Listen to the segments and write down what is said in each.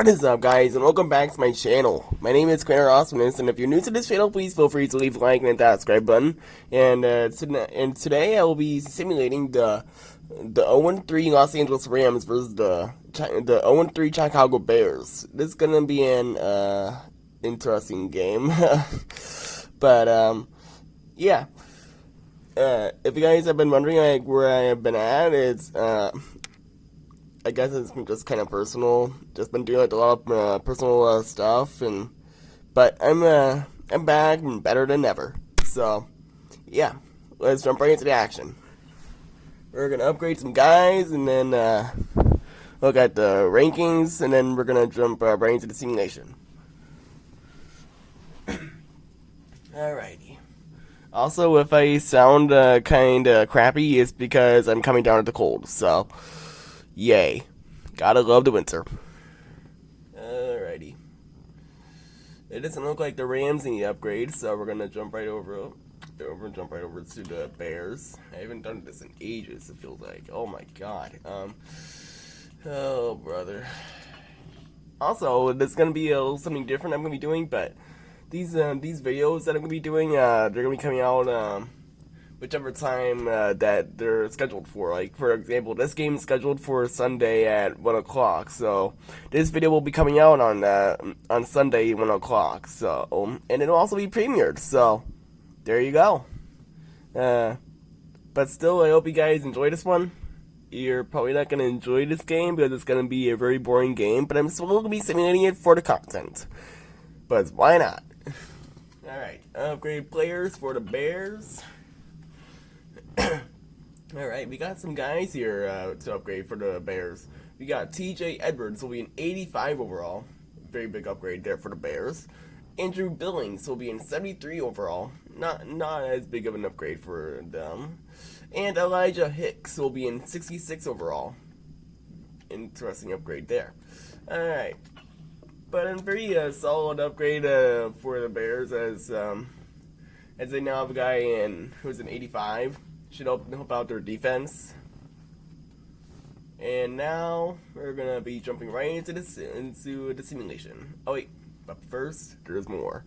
What is up, guys, and welcome back to my channel. My name is Quinter Awesomeness, and if you're new to this channel, please feel free to leave a like and hit that subscribe button. And today I will be simulating the 0-3 Los Angeles Rams versus the 0-3 Chicago Bears. This is gonna be an interesting game, but yeah. If you guys have been wondering like where I have been at, it's I guess it's just kind of personal. Just been doing like a lot of personal stuff, but I'm back and better than ever. So yeah, let's jump right into the action. We're gonna upgrade some guys, and then look at the rankings, and then we're gonna jump right into the simulation. Alrighty. Also, if I sound kind of crappy, it's because I'm coming down with the cold. So. Yay. Gotta love the winter. Alrighty. It doesn't look like the Rams need upgrades, so we're gonna jump right over to the Bears. I haven't done this in ages, it feels like. Oh my god. Oh brother. Also, there's gonna be a little something different I'm gonna be doing, but these videos that I'm gonna be doing, they're gonna be coming out whichever time that they're scheduled for. Like, for example, this game is scheduled for Sunday at 1 o'clock, so this video will be coming out on Sunday 1 o'clock, so, and it'll also be premiered, so, there you go. But still, I hope you guys enjoy this one. You're probably not going to enjoy this game, because it's going to be a very boring game, but I'm still going to be simulating it for the content. But why not? Alright, upgrade players for the Bears. Alright, we got some guys here to upgrade for the Bears. We got TJ Edwards, will be an 85 overall. Very big upgrade there for the Bears. Andrew Billings will be in 73 overall. Not as big of an upgrade for them. And Elijah Hicks will be in 66 overall. Interesting upgrade there. Alright. But a very solid upgrade for the Bears as they now have a guy who's an 85. Should help out their defense. And now we're gonna be jumping right into the simulation. Oh wait, but first there's more.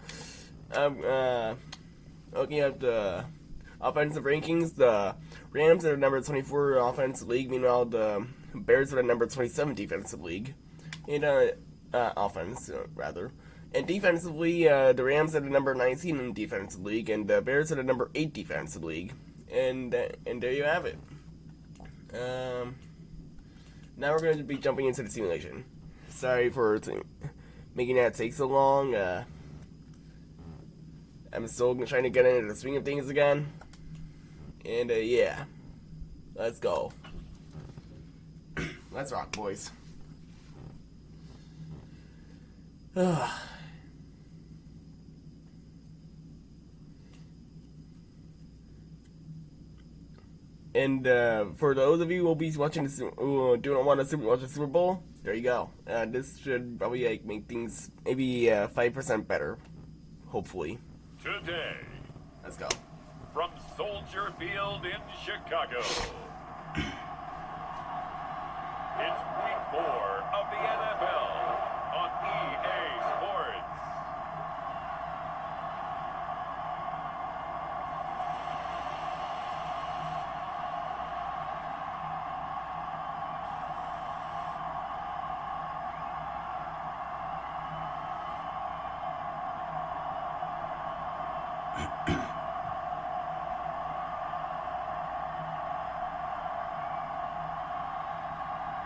Looking at the offensive rankings, the Rams are number 24 offensive league. Meanwhile, the Bears are the number 27 defensive league. And offense rather. And defensively, the Rams are the number 19 in the defensive league, and the Bears are the number 8 defensive league. And there you have it. Now we're going to be jumping into the simulation. Sorry for making that take so long. I'm still trying to get into the swing of things again. And yeah, let's go. Let's rock, boys. And for those of you who will be watching who do not want to watch the Super Bowl, there you go. This should probably like make things maybe 5% better, hopefully. Today, Let's go. from Soldier Field in Chicago, it's Week 4 of the NFL on EA Sports.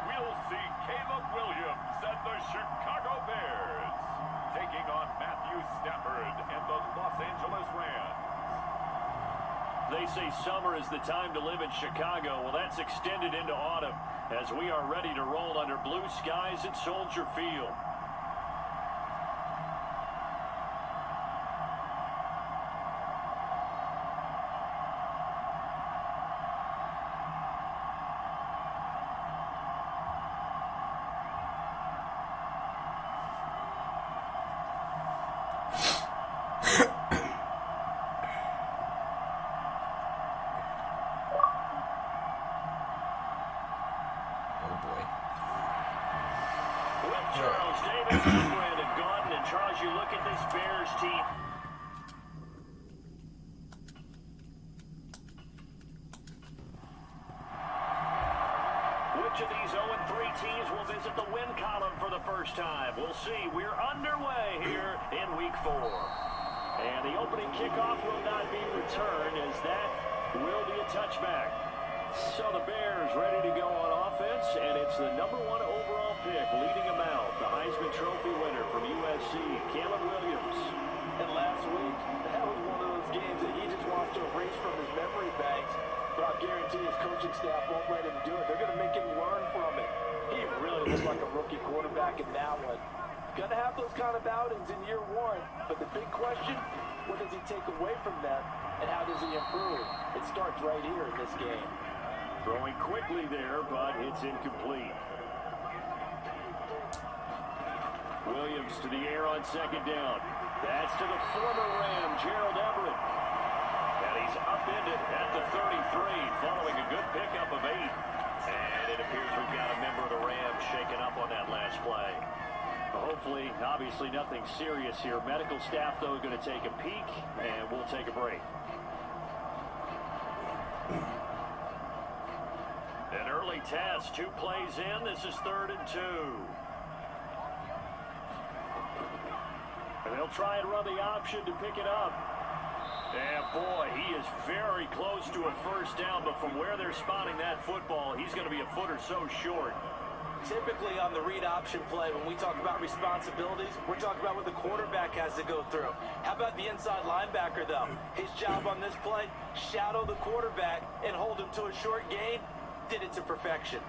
We'll see Caleb Williams and the Chicago Bears taking on Matthew Stafford and the Los Angeles Rams. They say summer is the time to live in Chicago. Well, that's extended into autumn as we are ready to roll under blue skies at Soldier Field. Oh boy. Charles Davis defense on Brandon Gaudin. And Charles, you look at this Bears team. Which of these 0-3 teams will visit the win column for the first time? We'll see. We're underway here in Week 4. And the opening kickoff will not be returned, as that will be a touchback. So the Bears ready to go on offense, and it's the #1 overall pick leading them out, the Heisman Trophy winner from USC, Caleb Williams. And last week, that was one of those games that he just wants to erase from his memory banks. But I guarantee his coaching staff won't let him do it. They're going to make him learn from it. He really looks like a rookie quarterback in that one. Going to have those kind of outings in year 1. But the big question, what does he take away from them, and how does he improve? It starts right here in this game. Throwing quickly there, but it's incomplete. Williams to the air on second down. That's to the former Ram, Gerald Everett. And he's upended at the 33, following a good pickup of 8. And it appears we've got a member of the Rams shaken up on that last play. Hopefully, obviously nothing serious here. Medical staff, though, going to take a peek, and we'll take a break. An early test, 2 plays in. This is 3rd and 2. And they'll try and run the option to pick it up. And boy, he is very close to a first down, but from where they're spotting that football, he's going to be a foot or so short. Typically on the read option play, when we talk about responsibilities, we're talking about what the quarterback has to go through. How about the inside linebacker, though? His job on this play, shadow the quarterback and hold him to a short gain. Did it to perfection.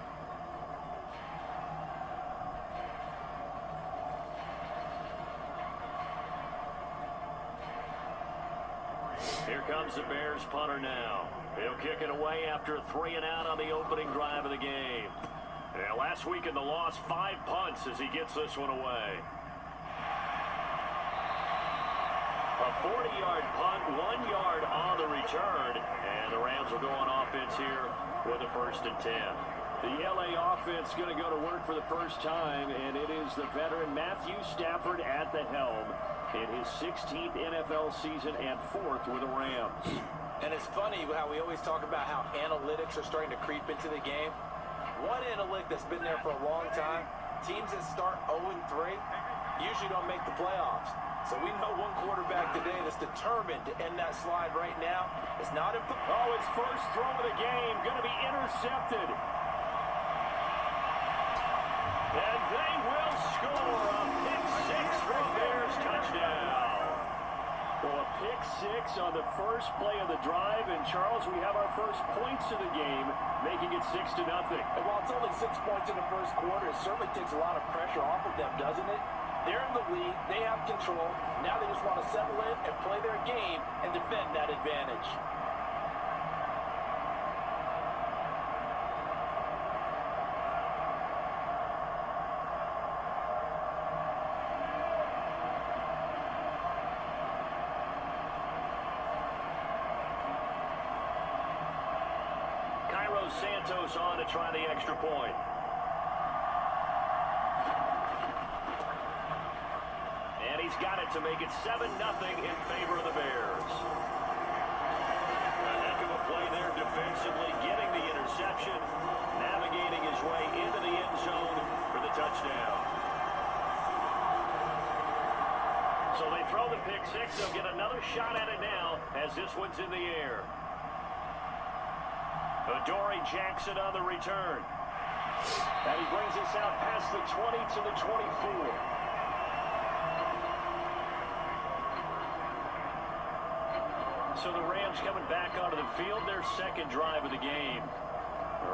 Here comes the Bears punter now. He'll kick it away after a 3-and-out on the opening drive of the game. Yeah, last week in the loss, 5 punts as he gets this one away. A 40-yard punt, 1 yard on the return, and the Rams will go on offense here with a 1st and 10. The LA offense going to go to work for the first time, and it is the veteran Matthew Stafford at the helm in his 16th NFL season and 4th with the Rams. And it's funny how we always talk about how analytics are starting to creep into the game. One analytic that's been there for a long time, teams that start 0-3 usually don't make the playoffs. So we know one quarterback today that's determined to end that slide right now. It's not in. Oh, his first throw of the game going to be intercepted. And they will score a pick 6 for a Bears touchdown. Well, a pick 6 on the first play of the drive, and Charles, we have our first points of the game, making it 6-0. And while it's only 6 points in the first quarter, it certainly takes a lot of pressure off of them, doesn't it? They're in the lead, they have control. Now they just want to settle in and play their game and defend that advantage. Santos on to try the extra point. And he's got it to make it 7-0 in favor of the Bears. A heck of a play there defensively, getting the interception, navigating his way into the end zone for the touchdown. So they throw the pick 6. They'll get another shot at it now as this one's in the air. Adoree Jackson on the return. And he brings us out past the 20 to the 24. So the Rams coming back onto the field, their second drive of the game.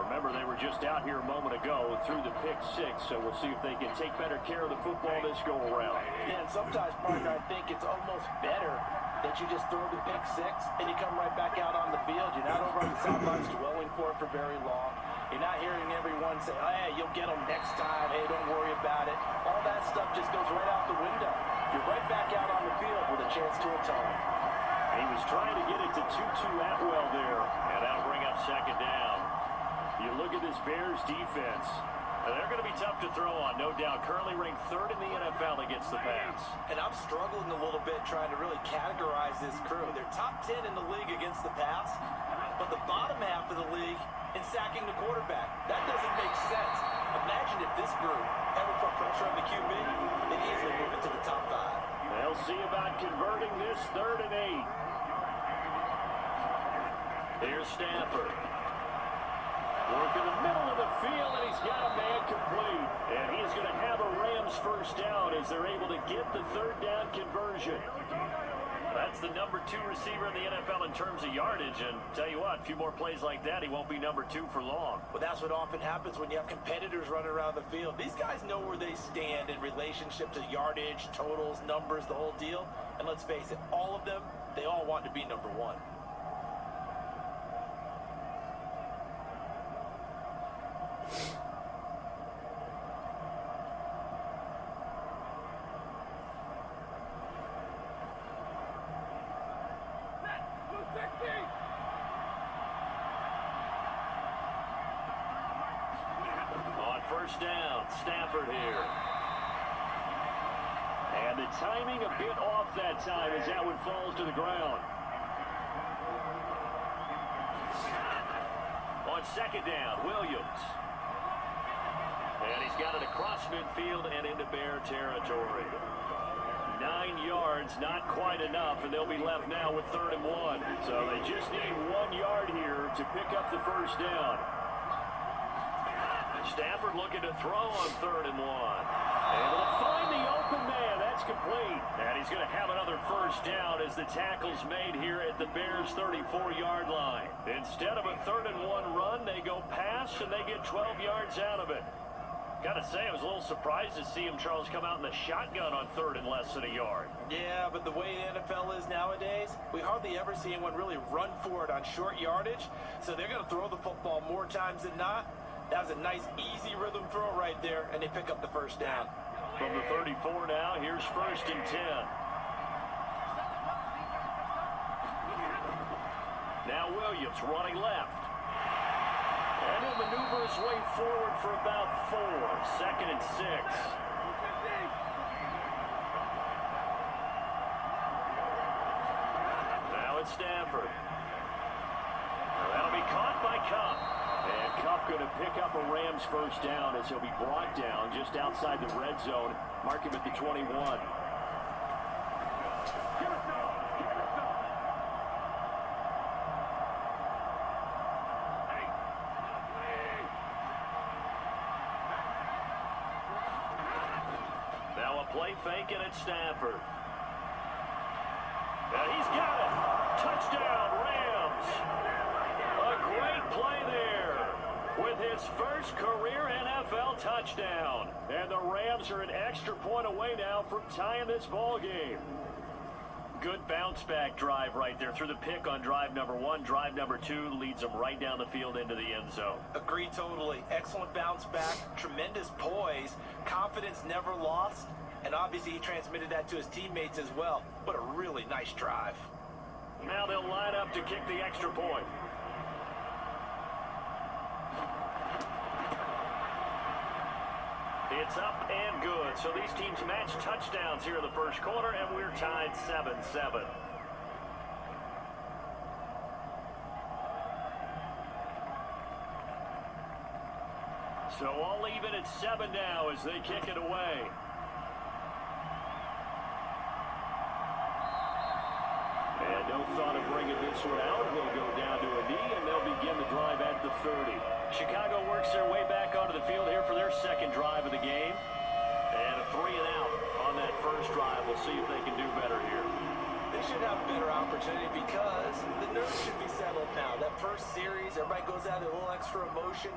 Remember, they were just out here a moment ago through the pick 6, so we'll see if they can take better care of the football this go-around. Yeah, and sometimes, partner, I think it's almost better that you just throw the pick 6 and you come right back out on the field. You're not over on the sidelines dwelling for it for very long. You're not hearing everyone say, oh, hey, you'll get them next time. Hey, don't worry about it. All that stuff just goes right out the window. You're right back out on the field with a chance to atone. He was trying to get it to Tutu Atwell there, and that'll bring up second down. You look at this Bears defense. And they're going to be tough to throw on, no doubt. Currently ranked 3rd in the NFL against the pass. And I'm struggling a little bit trying to really categorize this crew. They're top 10 in the league against the pass, but the bottom half of the league in sacking the quarterback. That doesn't make sense. Imagine if this group ever put pressure on the QB, they'd easily move into the top 5. They'll see about converting this 3rd and 8. Here's Stafford. Work in the middle of the field, and he's got a man complete. And he's going to have a Rams first down as they're able to get the 3rd down conversion. That's the number 2 receiver in the NFL in terms of yardage. And tell you what, a few more plays like that, he won't be number 2 for long. Well, that's what often happens when you have competitors running around the field. These guys know where they stand in relationship to yardage, totals, numbers, the whole deal. And let's face it, all of them, they all want to be number 1. On first down, Stafford here. And the timing a bit off that time as that one falls to the ground. On second down, Williams. And he's got it across midfield and into Bear territory. 9 yards, not quite enough, and they'll be left now with 3rd and 1. So they just need 1 yard here to pick up the first down. Stafford looking to throw on 3rd and 1. Able to find the open man. That's complete. And he's going to have another first down as the tackle's made here at the Bears' 34-yard line. Instead of a 3rd and 1 run, they go pass, and they get 12 yards out of it. Got to say, I was a little surprised to see him, Charles, come out in the shotgun on 3rd and less than a yard. Yeah, but the way the NFL is nowadays, we hardly ever see anyone really run for it on short yardage. So they're going to throw the football more times than not. That was a nice, easy rhythm throw right there, and they pick up the first down. From the 34 now, here's 1st and 10. Now Williams running left. And he'll maneuver his way forward for about 4. 2nd and 6. Now it's Stafford. That'll be caught by Cup. And Cup going to pick up a Rams first down as he'll be brought down just outside the red zone. Mark him at the 21. Now a play fake and it's Stafford. And he's got it. Touchdown, Rams. A great play there with his first career NFL touchdown. And the Rams are an extra point away now from tying this ball game. Good bounce back drive right there through the pick on drive number 1. Drive number 2 leads them right down the field into the end zone. Agree totally. Excellent bounce back, tremendous poise, confidence never lost, and obviously he transmitted that to his teammates as well. What a really nice drive. Now they'll line up to kick the extra point. It's up and good. So these teams match touchdowns here in the first quarter, and we're tied 7-7. So all even at 7 now as they kick it away. And no thought of bringing this one out. He'll go down to a knee, and they'll begin the drive at the 30. Chicago works their way back onto the field here for their second drive of the game. And a 3 and out on that first drive. We'll see if they can do better here. They should have a better opportunity because the nerves should be settled now. That first series, everybody goes out with a little extra emotion.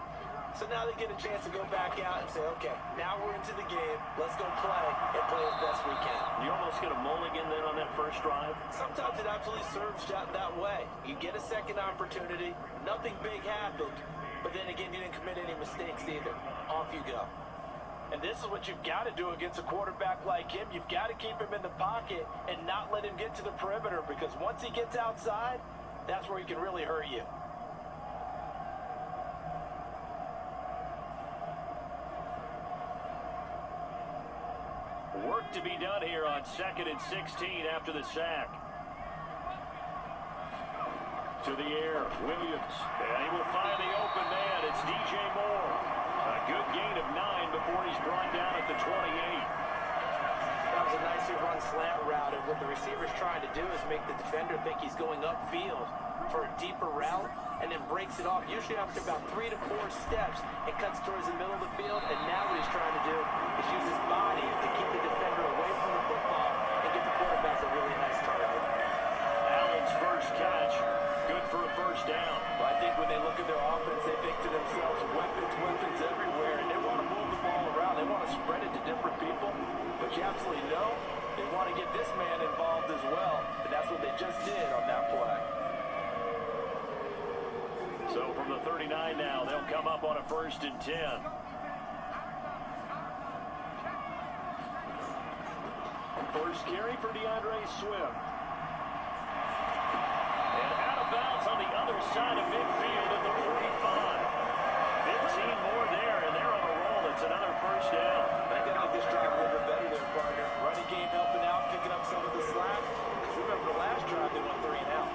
So now they get a chance to go back out and say, okay, now we're into the game. Let's go play and play as best we can. You almost get a mulligan then on that first drive? Sometimes it absolutely serves that way. You get a second opportunity. Nothing big happened. But then again, you didn't commit any mistakes either. Off you go. And this is what you've got to do against a quarterback like him. You've got to keep him in the pocket and not let him get to the perimeter, because once he gets outside, that's where he can really hurt you. work to be done here on 2nd and 16 after the sack. To the air, Williams. And he will find the open man. It's DJ Moore. A good gain of 9 before he's brought down at the 28. That was a nicely run slant route, and what the receiver's trying to do is make the defender think he's going upfield for a deeper route, and then breaks it off, usually after about 3 to 4 steps, and cuts towards the middle of the field. And now what he's trying to do is use his body to keep the defender away from the football and get the quarterback a really nice target. Allen's first catch, good for a first down. Well, I think when they look at their offense, they think to themselves, weapons everywhere, and they want to move the ball around. They want to spread it to different people, but you absolutely know they want to get this man involved as well, and that's what they just did on that play. So from the 39 now, they'll come up on a 1st and 10. First carry for DeAndre Swift. And out of bounds on the other side of midfield at the 45. 15 more there, and they're on a roll. It's another first down. I think this drive a little bit better there, partner. Running game helping out, picking up some of the slack. Because remember the last drive, they went 3 and out.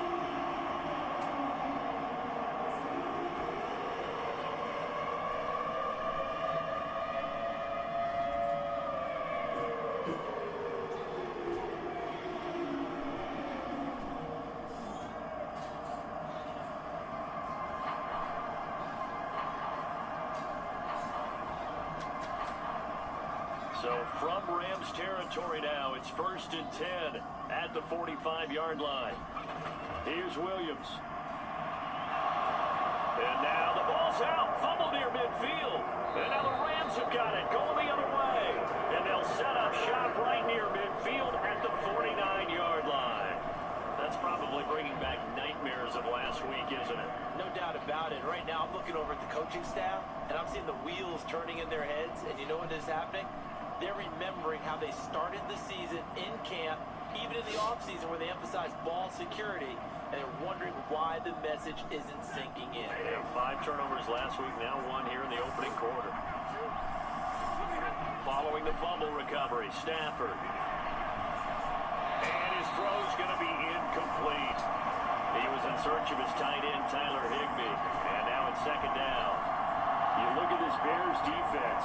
So from Rams territory now, it's 1st and 10 at the 45-yard line. Here's Williams. And now the ball's out. Fumble near midfield. And now the Rams have got it. Going the other way. And they'll set up shop right near midfield at the 49-yard line. That's probably bringing back nightmares of last week, isn't it? No doubt about it. Right now, I'm looking over at the coaching staff, and I'm seeing the wheels turning in their heads. And you know what is happening? They're remembering how they started the season in camp, even in the offseason where they emphasized ball security, and they're wondering why the message isn't sinking in. Yeah, 5 turnovers last week, now 1 here in the opening quarter. Following the fumble recovery, Stafford. And his throw's going to be incomplete. He was in search of his tight end, Tyler Higbee. And now it's 2nd down. You look at this Bears defense.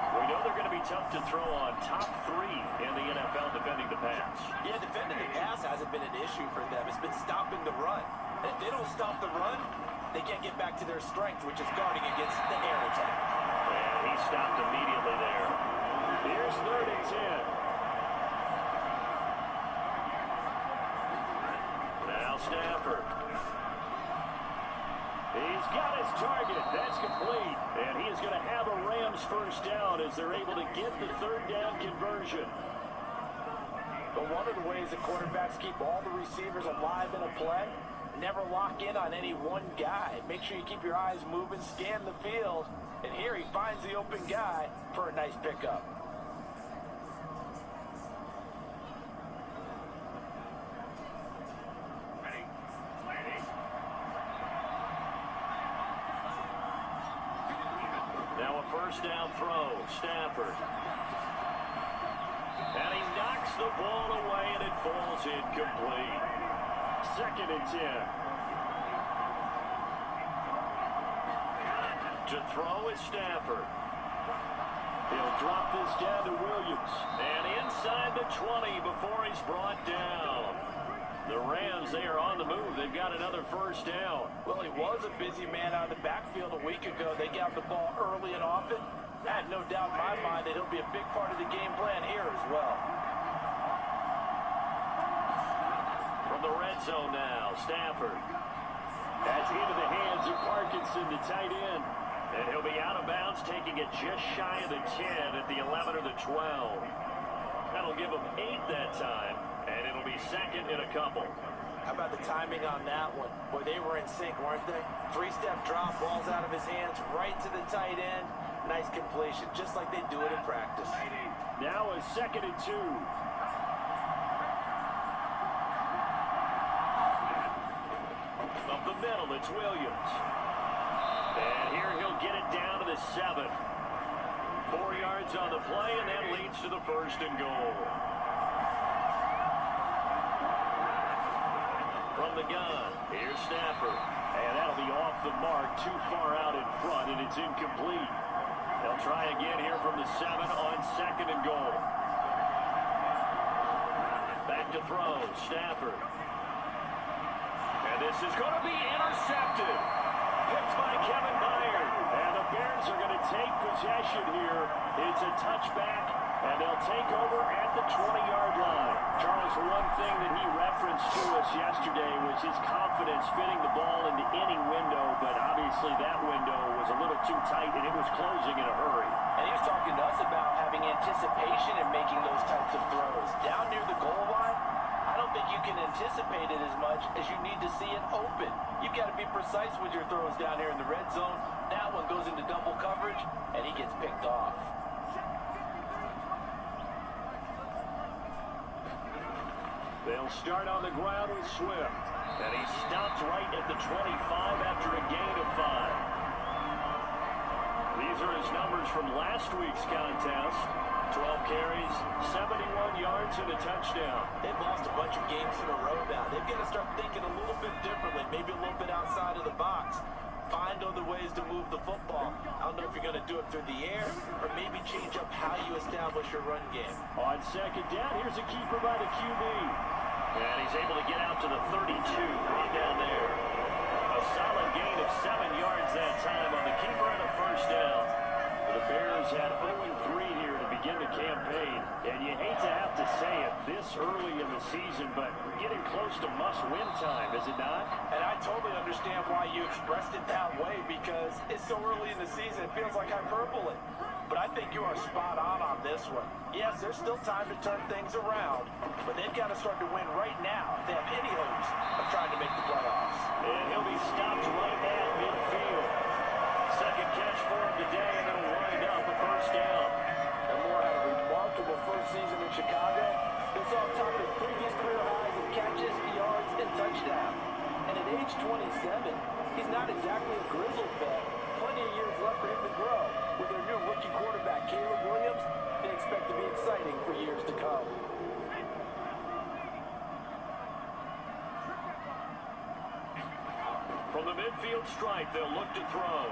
We know they're going to be tough to throw on. Top 3 in the NFL defending the pass. Yeah, defending the pass hasn't been an issue for them. It's been stopping the run. And if they don't stop the run, they can't get back to their strength, which is guarding against the air attack. And he stopped immediately there. Here's 3rd and 10. Now Stafford. He's got his target. That's complete. And he is going to have a Rams first down as they're able to get the 3rd down conversion. But one of the ways the quarterbacks keep all the receivers alive in a play, never lock in on any one guy. Make sure you keep your eyes moving, scan the field. And here he finds the open guy for a nice pickup. Now a first down throw, Stafford. And he knocks the ball away and it falls incomplete. 2nd and 10. To throw is Stafford. He'll drop this down to Williams. And inside the 20 before he's brought down. The Rams, they are on the move. They've got another first down. Well, he was a busy man out of the backfield a week ago. They got the ball early and often. I have no doubt in my mind that he'll be a big part of the game plan here as well. From the red zone now, Stafford. That's into the hands of Parkinson, the tight end. And he'll be out of bounds, taking it just shy of the 10 at the 11 or the 12. That'll give him 8 that time, and it'll be 2nd and a couple. How about the timing on that one? Boy, they were in sync, weren't they? 3-step drop, ball's out of his hands, right to the tight end. Nice completion, just like they do it in practice. Now a 2nd and 2. Up the middle, it's Williams. And here he'll get it down to the 7. 4 yards on the play, and that leads to the first and goal. From the gun, here's Stafford. And that'll be off the mark, too far out in front, and it's incomplete. They'll try again here from the 7 on second and goal. Back to throw, Stafford. And this is going to be intercepted. Picked by Kevin Byard. And the Bears are going to take possession here. It's a touchback, and they'll take over at the 20-yard line. Charles, one thing that he referenced to us yesterday was his confidence fitting the ball into any window, but obviously that window was a little too tight, and it was closing in a hurry. And he was talking to us about having anticipation in making those types of throws. Down near the goal line, I don't think you can anticipate it as much as you need to see it open. You've got to be precise with your throws down here in the red zone. That one goes into double coverage, and he gets picked off. They'll start on the ground with Swift. And he stopped right at the 25 after a gain of 5. These are his numbers from last week's contest. 12 carries, 71 yards, and a touchdown. They've lost a bunch of games in a row now. They've got to start thinking a little bit differently, maybe a little bit outside of the box. Find other ways to move the football. I don't know if you're going to do it through the air or maybe change up how you establish your run game. On second down, here's a keeper by the QB. And he's able to get out to the 32, right down there. A solid gain of 7 yards that time on the keeper and a first down. The Bears had 0-3 here to begin the campaign. And you hate to have to say it this early in the season, but we're getting close to must-win time, is it not? And I totally understand why you expressed it that way, because it's so early in the season, it feels like hyperbole. But I think you are spot on this one. Yes, there's still time to turn things around, but they've got to start to win right now if they have any hopes of trying to make the playoffs. And he'll be stopped right at midfield. Second catch for him today, and it'll wind up a first down. And Moore had a remarkable first season in Chicago. It's on top of his previous career highs of catches, yards, and touchdowns. And at age 27, he's not exactly a grizzled vet. Plenty of years left for him to grow. With their new rookie quarterback, Caleb Williams, they expect to be exciting for years to come. From the midfield stripe, they'll look to throw.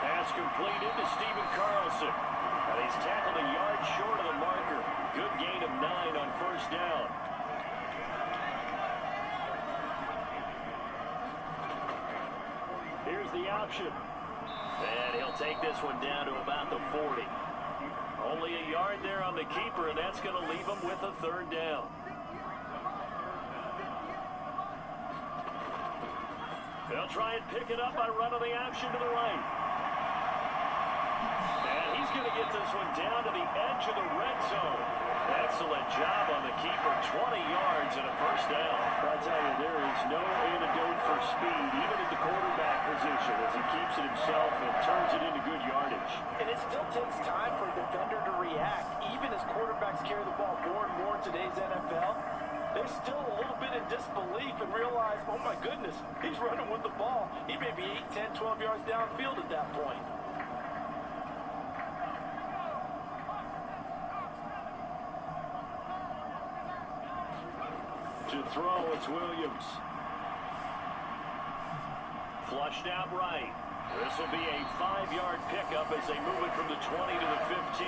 Pass completed to Stephen Carlson. And he's tackled a yard short of the marker. Good gain of 9 on first down. Here's the option. And he'll take this one down to about the 40. Only a yard there on the keeper, and that's going to leave him with a third down. They'll try and pick it up by running the option to the right. And he's going to get this one down to the edge of the red zone. Excellent job on the keeper. 20 yards and a first down. I'll tell you, there is no antidote for speed, even at the quarterback position, as he keeps it himself and turns it into good yardage. And it still takes time for a defender to react. Even as quarterbacks carry the ball more and more in today's NFL, they're still a little bit in disbelief and realize, oh my goodness, he's running with the ball. He may be 8, 10, 12 yards downfield at that point. To throw, it's Williams. Flushed out right. This will be a 5-yard pickup as they move it from the 20 to the 15.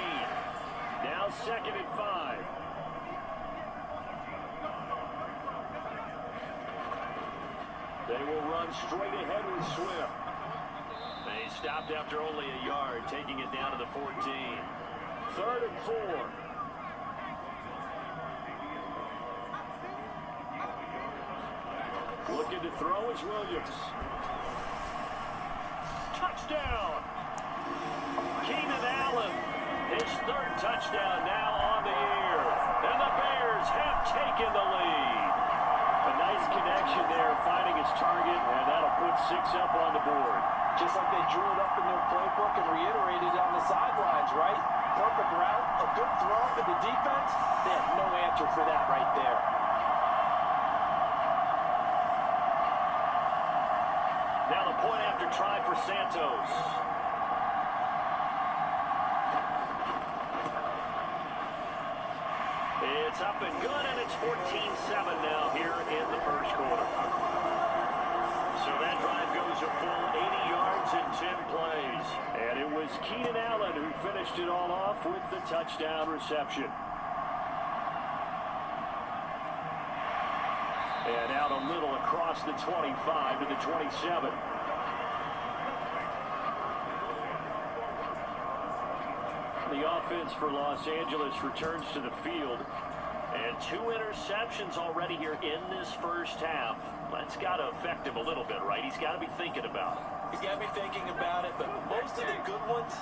Now second and 5. They will run straight ahead with Swift. They stopped after only a yard, taking it down to the 14. Third and 4. Looking to throw is Williams. Touchdown! Keenan Allen, his third touchdown now on the year. And the Bears have taken the lead. A nice connection there, finding his target, and that'll put 6 up on the board. Just like they drew it up in their playbook and reiterated on the sidelines, right? Perfect route, a good throw to the defense. They have no answer for that right there. Now the point after try for Santos. It's up and good, and it's 14-7 now here in the first quarter. So that drive goes a full 80 yards in 10 plays. And it was Keenan Allen who finished it all off with the touchdown reception. And out a little across the 25 to the 27. The offense for Los Angeles returns to the field. And 2 interceptions already here in this first half. That's got to affect him a little bit, right? He's got to be thinking about it. He's got to be thinking about it, but most of the good ones,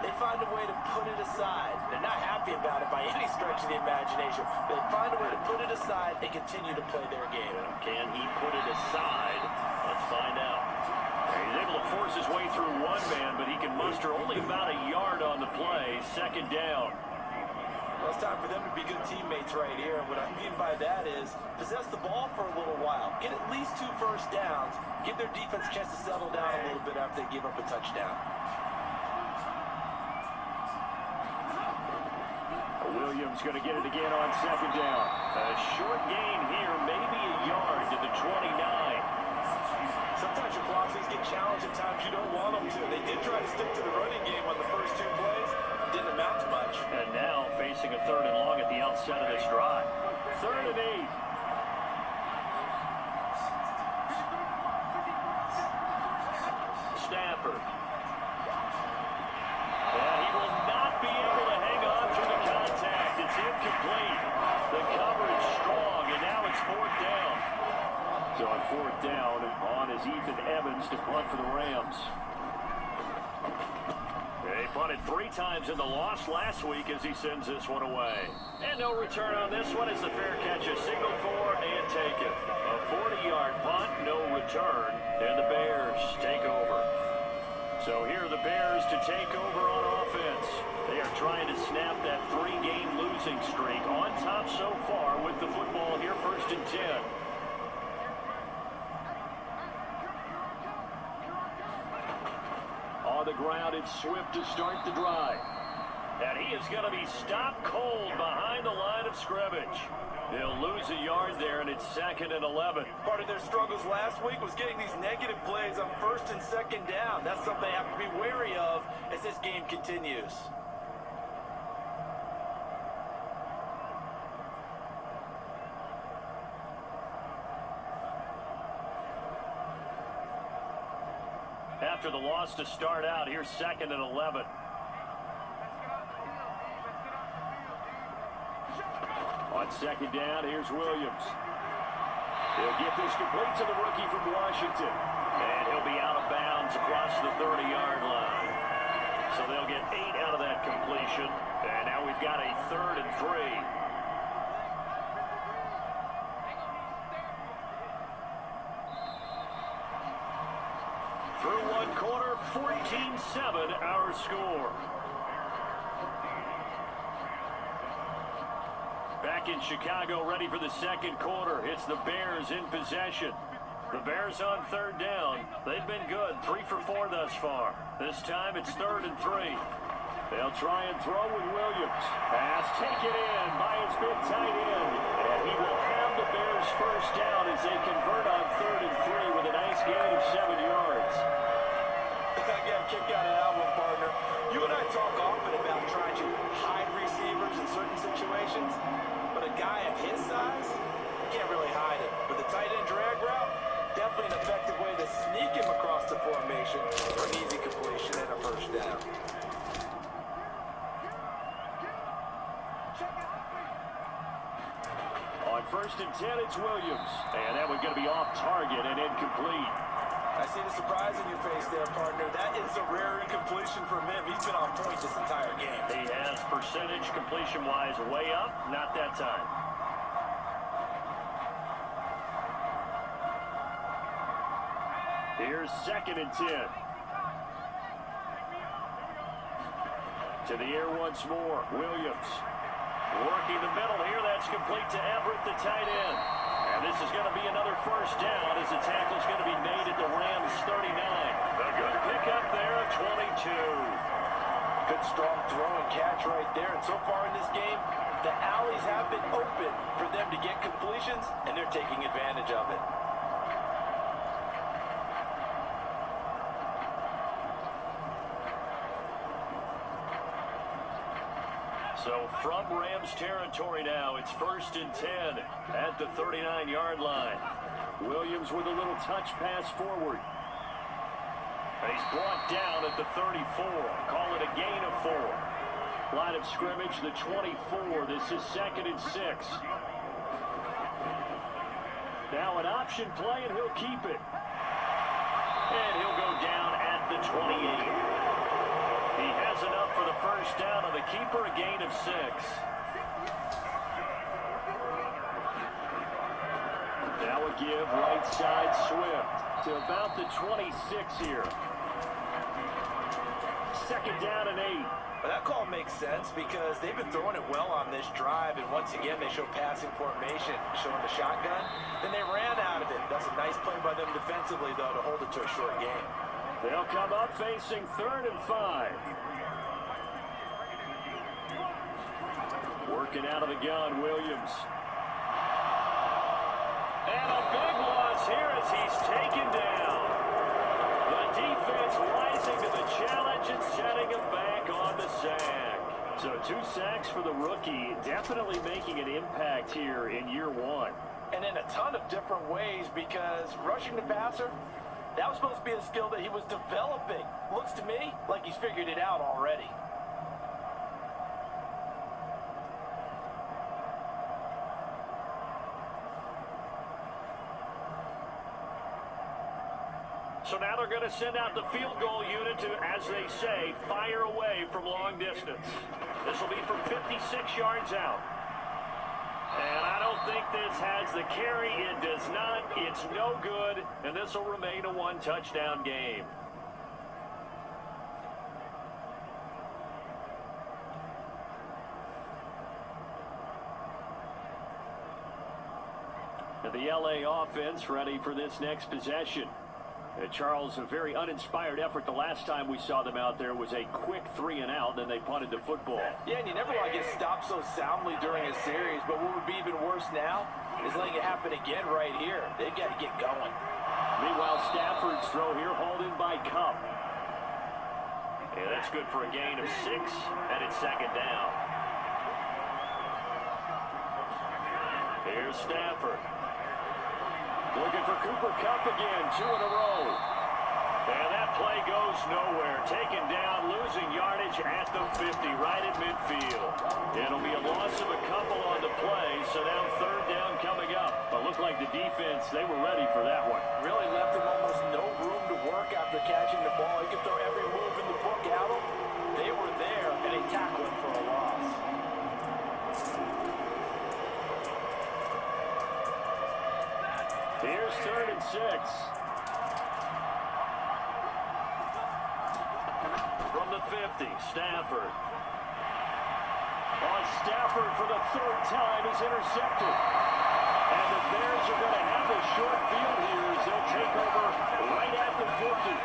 they find a way to put it aside. They're not happy about it by any stretch of the imagination. They find a way to put it aside and continue to play their game. Can he put it aside? Let's find out. He's able to force his way through one man, but he can muster only about a yard on the play. Second down. Well, it's time for them to be good teammates right here. And what I mean by that is possess the ball for a little while. Get at least 2 first downs. Give their defense a chance to settle down a little bit after they give up a touchdown. Williams going to get it again on second down. A short gain here, maybe a yard to the 29. Sometimes your philosophies get challenged at times you don't want them to. They did try to stick to the running game on the first 2 plays. Didn't amount to much. And now facing a 3rd and long at the outset of this drive. 3rd and 8. Stafford. And he will not be able to hang on through the contact. It's incomplete. The coverage strong, and now it's 4th down. So on 4th down, on is Ethan Evans to punt for the Rams. They punted 3 times in the loss last week as he sends this one away. And no return on this one as the fair catch is signaled for and taken. A 40-yard punt, no return, and the Bears take over. So here are the Bears to take over on offense. They are trying to snap that 3-game losing streak. On top so far with the football here, 1st and 10. On the ground, it's Swift to start the drive. And he is going to be stopped cold behind the line of scrimmage. He'll lose a yard there, and it's 2nd and 11. Part of their struggles last week was getting these negative plays on 1st and 2nd down. That's something they have to be wary of as this game continues. After the loss to start out, here's 2nd and 11. On 2nd down, here's Williams. He'll get this complete to the rookie from Washington. And he'll be out of bounds across the 30-yard line. So they'll get 8 out of that completion. And now we've got a 3rd and 3. Through 1 quarter, 14-7 our score. Back in Chicago, ready for the 2nd quarter. It's the Bears in possession. The Bears on 3rd down. They've been good, 3 for 4 thus far. This time it's 3rd and 3. They'll try and throw with Williams. Pass taken in by his big tight end. And he will have the Bears first down as they convert on 3rd and 3 with a nice gain of 7 yards. I got a kick out of that one, partner. You and I talk often about trying to hide receivers in certain situations, but a guy of his size, you can't really hide it. With the tight end drag route, definitely an effective way to sneak him across the formation for an easy completion and a first down. On 1st and 10, it's Williams. And that one's going to be off target and incomplete. I see the surprise in your face there, partner. That is a rare incompletion from him. He's been on point this entire game. He has percentage completion-wise way up. Not that time. Here's 2nd and 10. To the air once more. Williams. Working the middle here. That's complete to Everett, the tight end. And this is going to be another first down as the tackle's going to be made at the Rams 39. A good pickup there at 22. Good strong throw and catch right there. And so far in this game, The alleys have been open for them to get completions, and they're taking advantage of it. So from Rams territory now, it's 1st and 10 at the 39-yard line. Williams with a little touch pass forward. And he's brought down at the 34. Call it a gain of 4. Line of scrimmage, the 24. This is 2nd and 6. Now an option play, and he'll keep it. And he'll go down at the 28. He has enough for the first down on the keeper, a gain of 6. Now a give right side Swift to about the 26 here. 2nd down and 8. Well, that call makes sense because they've been throwing it well on this drive, and once again they show passing formation, showing the shotgun. Then they ran out of it. That's a nice play by them defensively, though, to hold it to a short game. They'll come up facing 3rd and 5. Working out of the gun, Williams. And a big loss here as he's taken down. The defense rising to the challenge and setting him back on the sack. So 2 sacks for the rookie, definitely making an impact here in year 1. And in a ton of different ways, because rushing the passer, that was supposed to be a skill that he was developing. Looks to me like he's figured it out already. So now they're going to send out the field goal unit to, as they say, fire away from long distance. This will be from 56 yards out. And I don't think this has the carry. It does not. It's no good. And this will remain a 1-touchdown game. And the LA offense ready for this next possession. Charles, a very uninspired effort. The last time we saw them out there was a quick 3-and-out, then they punted the football. Yeah, and you never want to get stopped so soundly during a series, but what would be even worse now is letting it happen again right here. They've got to get going. Meanwhile, Stafford's throw here hauled in by Cup. Yeah, that's good for a gain of 6, and it's 2nd down. Here's Stafford. Looking for Cooper Kupp again, 2 in a row. And that play goes nowhere. Taken down, losing yardage at the 50, right at midfield. It'll be a loss of a couple on the play, so now 3rd down coming up. But looked like the defense, they were ready for that one. Really left him almost no room to work after catching the ball. He could throw every move in the book at him. They were there, and they tackled him for a loss. Here's 3rd and 6. From the 50, Stafford. Stafford for the 3rd time is intercepted. And the Bears are going to have a short field here as they'll take over right at the 50.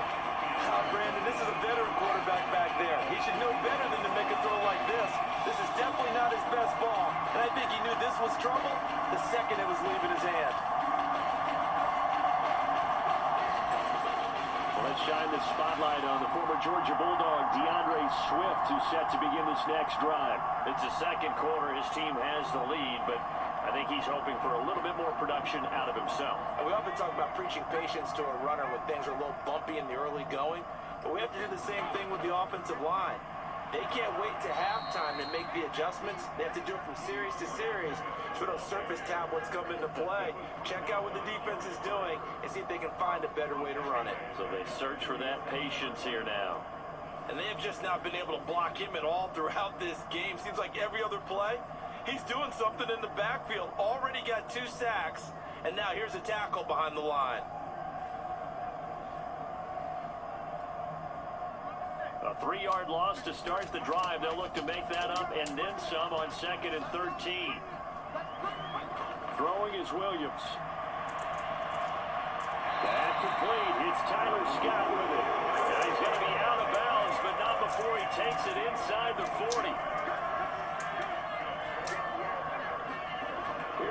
Brandon, this is a veteran quarterback back there. He should know better than to make a throw like this. This is definitely not his best ball. And I think he knew this was trouble the second it was leaving his hand. Let's shine the spotlight on the former Georgia Bulldog, DeAndre Swift, who's set to begin this next drive. It's the 2nd quarter. His team has the lead, but I think he's hoping for a little bit more production out of himself. And we often talk about preaching patience to a runner when things are a little bumpy in the early going, but we have to do the same thing with the offensive line. They can't wait to halftime and make the adjustments. They have to do it from series to series. So those surface tablets come into play. Check out what the defense is doing and see if they can find a better way to run it. So they search for that patience here now. And they have just not been able to block him at all throughout this game. Seems like every other play, he's doing something in the backfield. Already got 2 sacks, and now here's a tackle behind the line. A 3-yard loss to start the drive. They'll look to make that up and then some on 2nd and 13. Throwing is Williams. That complete. It's Tyler Scott with it. And he's going to be out of bounds, but not before he takes it inside the 40.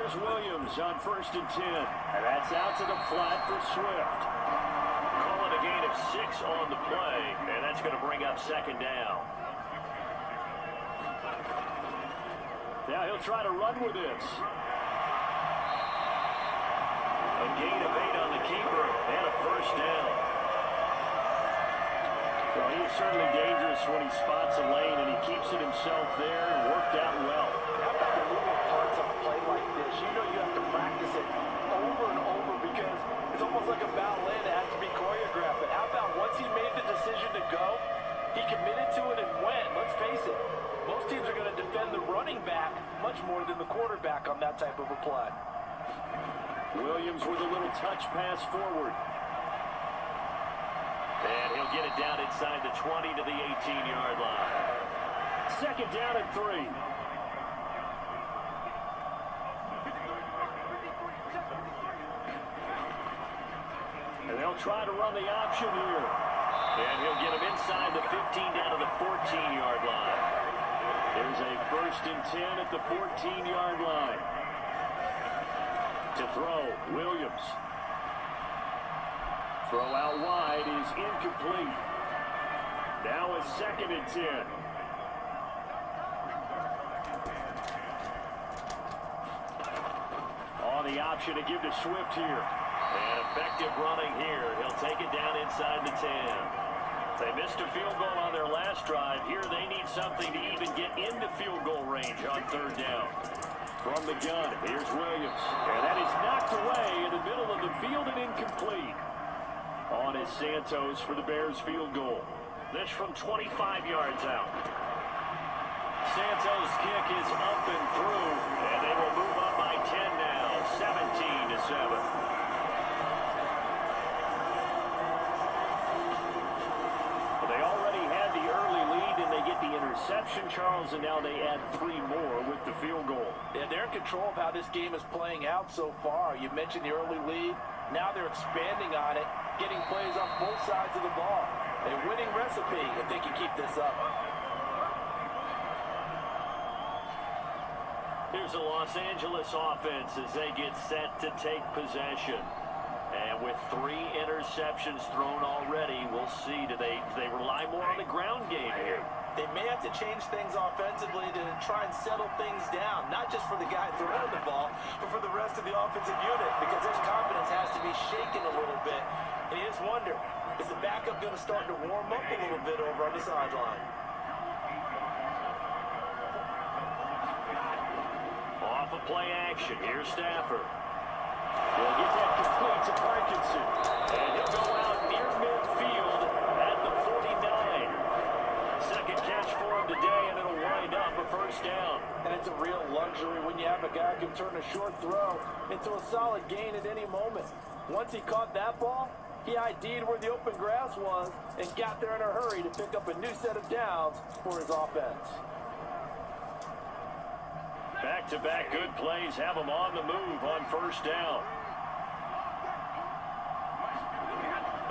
Here's Williams on 1st and 10. And that's out to the flat for Swift. Call it a gain of 6 on the play, and that's going to bring up 2nd down. Now he'll try to run with this. A gain of 8 on the keeper and a 1st down. Well, he is certainly dangerous when he spots a lane, and he keeps it himself there and worked out well. How about the moving parts of a play like this? You know you have to practice it over and over because it's almost like a ballet that has to be choreographed. But how about once he made the decision to go, he committed to it and went. Let's face it, most teams are going to defend the running back much more than the quarterback on that type of a play. Williams with a little touch pass forward. And he'll get it down inside the 20 to the 18-yard line. 2nd down and 3. And they'll try to run the option here. And he'll get him inside the 15 down to the 14-yard line. There's a 1st and 10 at the 14-yard line. To throw, Williams. Throw out wide is incomplete. Now a 2nd and 10. On the option to give to Swift here. And effective running here. He'll take it down inside the 10. They missed a field goal on their last drive. Here they need something to even get into field goal range on 3rd down. From the gun, here's Williams. And that is knocked away in the middle of the field and incomplete. On is Santos for the Bears field goal. This from 25 yards out. Santos' kick is up and through, and they will move up by 10 now, 17-7. They already had the early lead, and they get the interception, Charles, and now they add 3 more with the field goal. Yeah, they're in control of how this game is playing out so far. You mentioned the early lead. Now they're expanding on it, getting plays on both sides of the ball. A winning recipe if they can keep this up. Here's the Los Angeles offense as they get set to take possession. And with 3 interceptions thrown already, we'll see. Do they rely more on the ground game here? They may have to change things offensively to try and settle things down, not just for the guy throwing the ball, but for the rest of the offensive unit, because their confidence has to be shaken a little bit. And you just wonder, is the backup going to start to warm up a little bit over on the sideline? Off of play action, here's Stafford. He'll get that complete to Parkinson. And he'll go out near midfield at the 49. Second catch for him today, and it'll wind up a 1st down. And it's a real luxury when you have a guy who can turn a short throw into a solid gain at any moment. Once he caught that ball, he ID'd where the open grass was and got there in a hurry to pick up a new set of downs for his offense. Back-to-back good plays have him on the move on 1st down.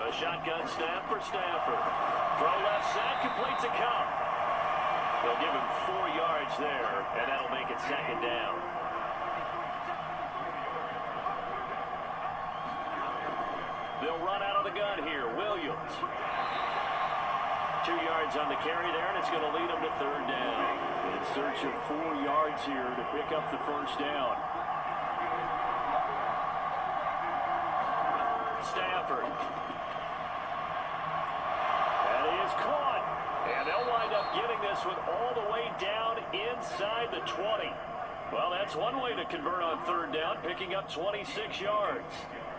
A shotgun snap for Stafford. Throw left side, complete to Cup. They'll give him 4 yards there, and that'll make it 2nd down. They'll run out of the gun here. Williams. 2 yards on the carry there, and it's going to lead them to 3rd down. In search of 4 yards here to pick up the 1st down. Stafford. That is caught. And they'll wind up getting this one all the way down inside the 20. Well, that's one way to convert on 3rd down, picking up 26 yards.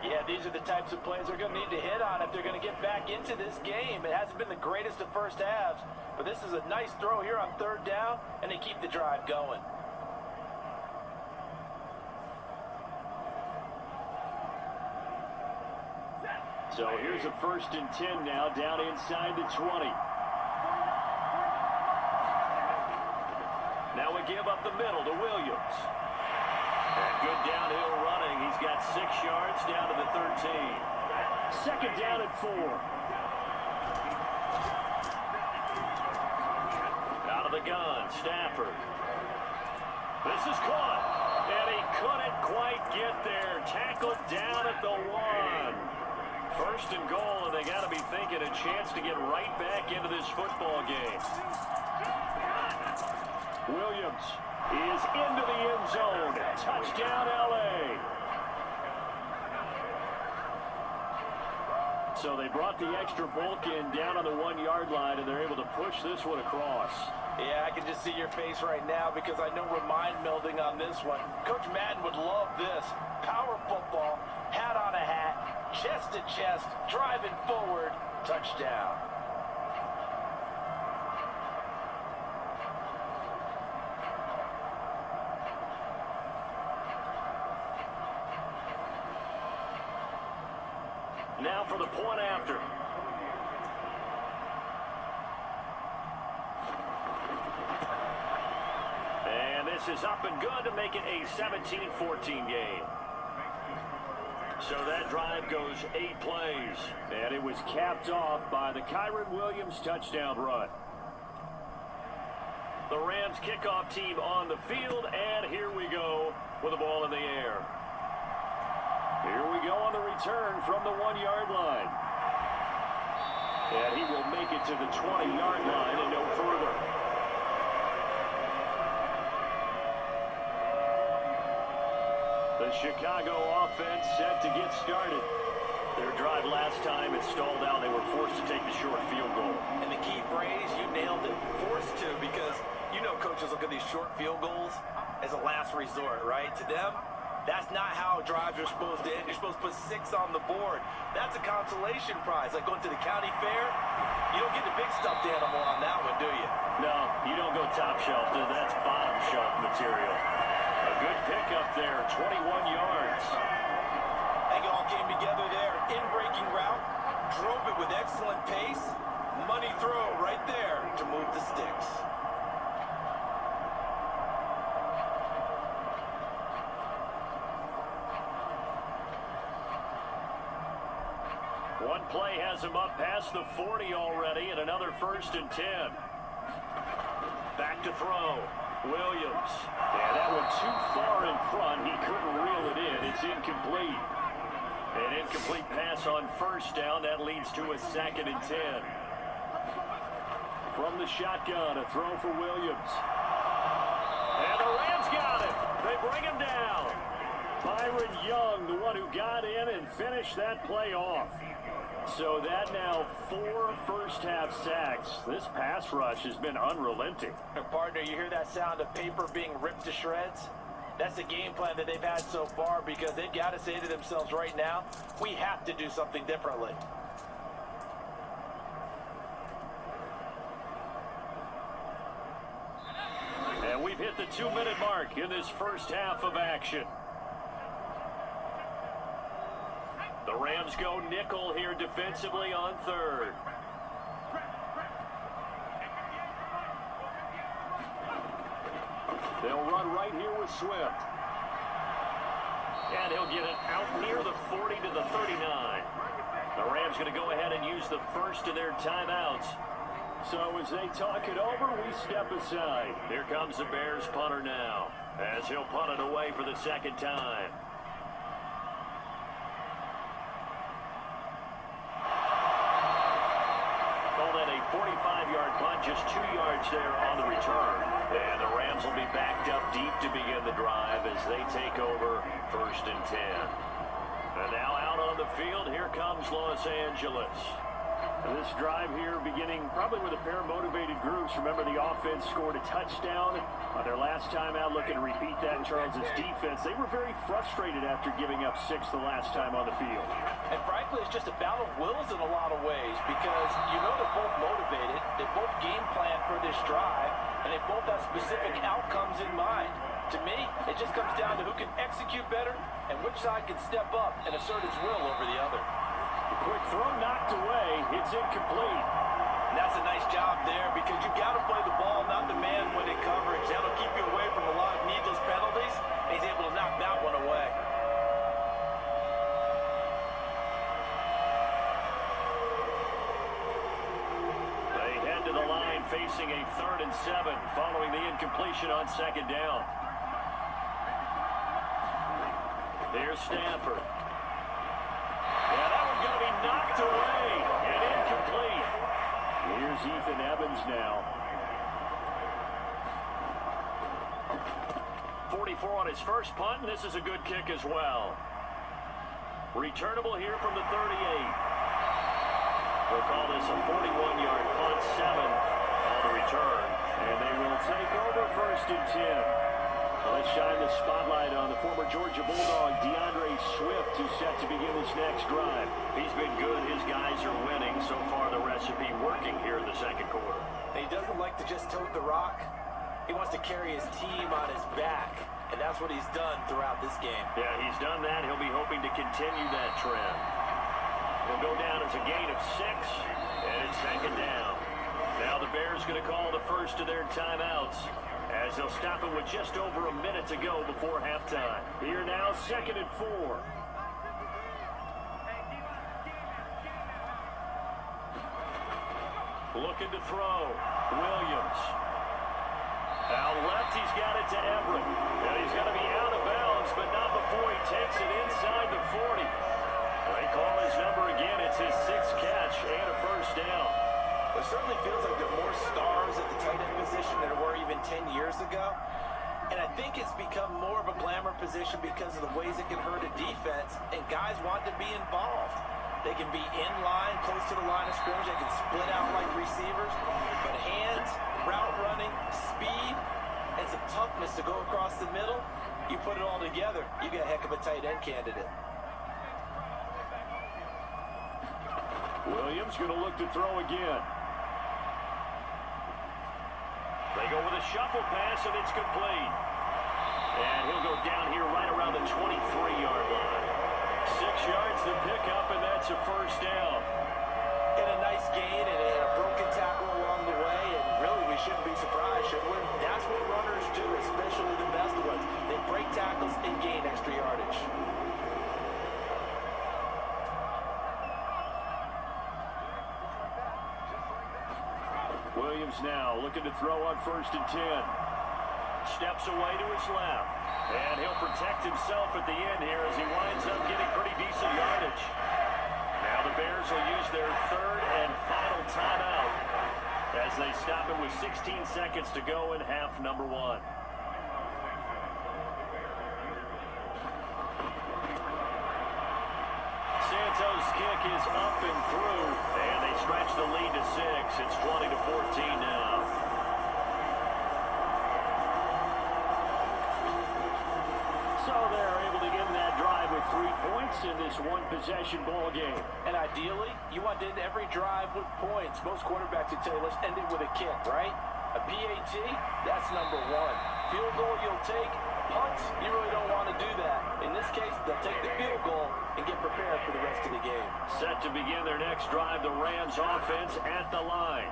Yeah, these are the types of plays they're going to need to hit on if they're going to get back into this game. It hasn't been the greatest of first halves, but this is a nice throw here on 3rd down, and they keep the drive going. So here's a 1st and 10 now, down inside the 20. Now we give up the middle to Williams. And good downhill running. He's got 6 yards down to the 13. 2nd down and 4. Out of the gun, Stafford. This is caught. And he couldn't tackled down at the 1. First and goal, and they got to be thinking a chance to get right back into this football game. Williams is into the end zone. Touchdown, L.A. So they brought the extra bulk in down on the 1-yard line, and they're able to push this one across. Yeah, I can just see your face right now because I know we're mind melding on this one. Coach Madden would love this. Power football, hat on a hat, chest to chest, driving forward, touchdown. Now for the point after. And this is up and good to make it a 17-14 game. So that drive goes 8 plays. And it was capped off by the Kyren Williams touchdown run. The Rams kickoff team on the field, and here we go with the ball in the air. Here we go on the return from the 1-yard line. And he will make it to the 20-yard line and no further. The Chicago offense set to get started. Their drive last time it stalled out. They were forced to take the short field goal. And the key phrase, you nailed it, forced to, because you know coaches look at these short field goals as a last resort, right? To them, that's not how drives are supposed to end. You're supposed to put 6 on the board. That's a consolation prize. Like going to the county fair, you don't get the big stuffed animal on that one, do you? No, you don't go top shelf. That's bottom shelf material. A good pickup there, 21 yards. I think it all came together there. In-breaking route, drove it with excellent pace. Money throw right there to move the sticks. One play has him up past the 40 already, and another 1st and 10. Back to throw. Williams. Yeah, that one too far in front. He couldn't reel it in. It's incomplete. An incomplete pass on 1st down. That leads to a 2nd and 10. From the shotgun, a throw for Williams. And the Rams got it. They bring him down. Byron Young, the one who got in and finished that play off. So that now 4 first-half sacks. This pass rush has been unrelenting. Partner, you hear that sound of paper being ripped to shreds? That's the game plan that they've had so far because they've got to say to themselves right now, we have to do something differently. And we've hit the 2-minute mark in this first half of action. The Rams go nickel here defensively on 3rd. They'll run right here with Swift. And he'll get it out near the 40 to the 39. The Rams going to go ahead and use the first of their timeouts. So as they talk it over, we step aside. Here comes the Bears punter now, as he'll punt it away for the 2nd time. Call that a 45-yard punt, just 2 yards there on the return. And the Rams will be backed up deep to begin the drive as they take over 1st and 10. And now out on the field, here comes Los Angeles. This drive here beginning probably with a pair of motivated groups. Remember, the offense scored a touchdown on their last time out. Looking to repeat that in Charles's defense. They were very frustrated after giving up 6 the last time on the field. And frankly, it's just a battle of wills in a lot of ways because you know they're both motivated. They both game plan for this drive, and they both have specific outcomes in mind. To me, it just comes down to who can execute better and which side can step up and assert its will over the other. Quick throw knocked away. It's incomplete. And that's a nice job there because you've got to play the ball, not the man when in coverage. That'll keep you away from a lot of needless penalties. And he's able to knock that one away. They head to the line facing a 3rd and 7 following the incompletion on 2nd down. Here's Stafford. Yeah, that one's going to be knocked away and incomplete. Here's Ethan Evans now. 44 on his first punt, and this is a good kick as well. Returnable here from the 38. We'll call this a 41-yard punt, 7 on the return. And they will take over 1st and 10. Let's shine the spotlight on the former Georgia Bulldog, DeAndre Swift, who's set to begin this next drive. He's been good. His guys are winning. So far, the recipe working here in the second quarter. He doesn't like to just tote the rock. He wants to carry his team on his back, and that's what he's done throughout this game. Yeah, he's done that. He'll be hoping to continue that trend. He'll go down as a gain of 6, and it's 2nd down. Now the Bears going to call the first of their timeouts, as they'll stop it with just over a minute to go before halftime. Here now, 2nd and 4. Looking to throw. Williams. Out left, he's got it to Everett. And he's going to be out of bounds, but not before he takes it inside the 40. They call his number again. It's his 6th catch and a first down. It certainly feels like there are more stars at the tight end position than there were even 10 years ago. And I think it's become more of a glamour position because of the ways it can hurt a defense, and guys want to be involved. They can be in line, close to the line of scrimmage. They can split out like receivers. But hands, route running, speed, and some toughness to go across the middle, you put it all together, you got a heck of a tight end candidate. Williams going to look to throw again. They go with a shuffle pass, and it's complete. And he'll go down here right around the 23-yard line. 6 yards to pick up, and that's a first down. And a nice gain and a broken tackle along the way, and really we shouldn't be surprised, should we? That's what runners do, especially the best ones. They break tackles and gain extra yardage. Williams now looking to throw on 1st and 10. Steps away to his left. And he'll protect himself at the end here as he winds up getting pretty decent yardage. Now the Bears will use their 3rd and final timeout as they stop it with 16 seconds to go in half number 1. Santos' kick is up and through, and they stretch the lead to 6. It's 20-14 now. So they're able to get that drive with 3 points in this one-possession ball game. And ideally, you want to end every drive with points. Most quarterbacks would tell you, let's end it with a kick, right? A PAT, that's number 1. Field goal you'll take. Punts, you really don't want to do that. In this case, they'll take the field goal and get prepared for the rest of the game. Set to begin their next drive, the Rams offense at the line.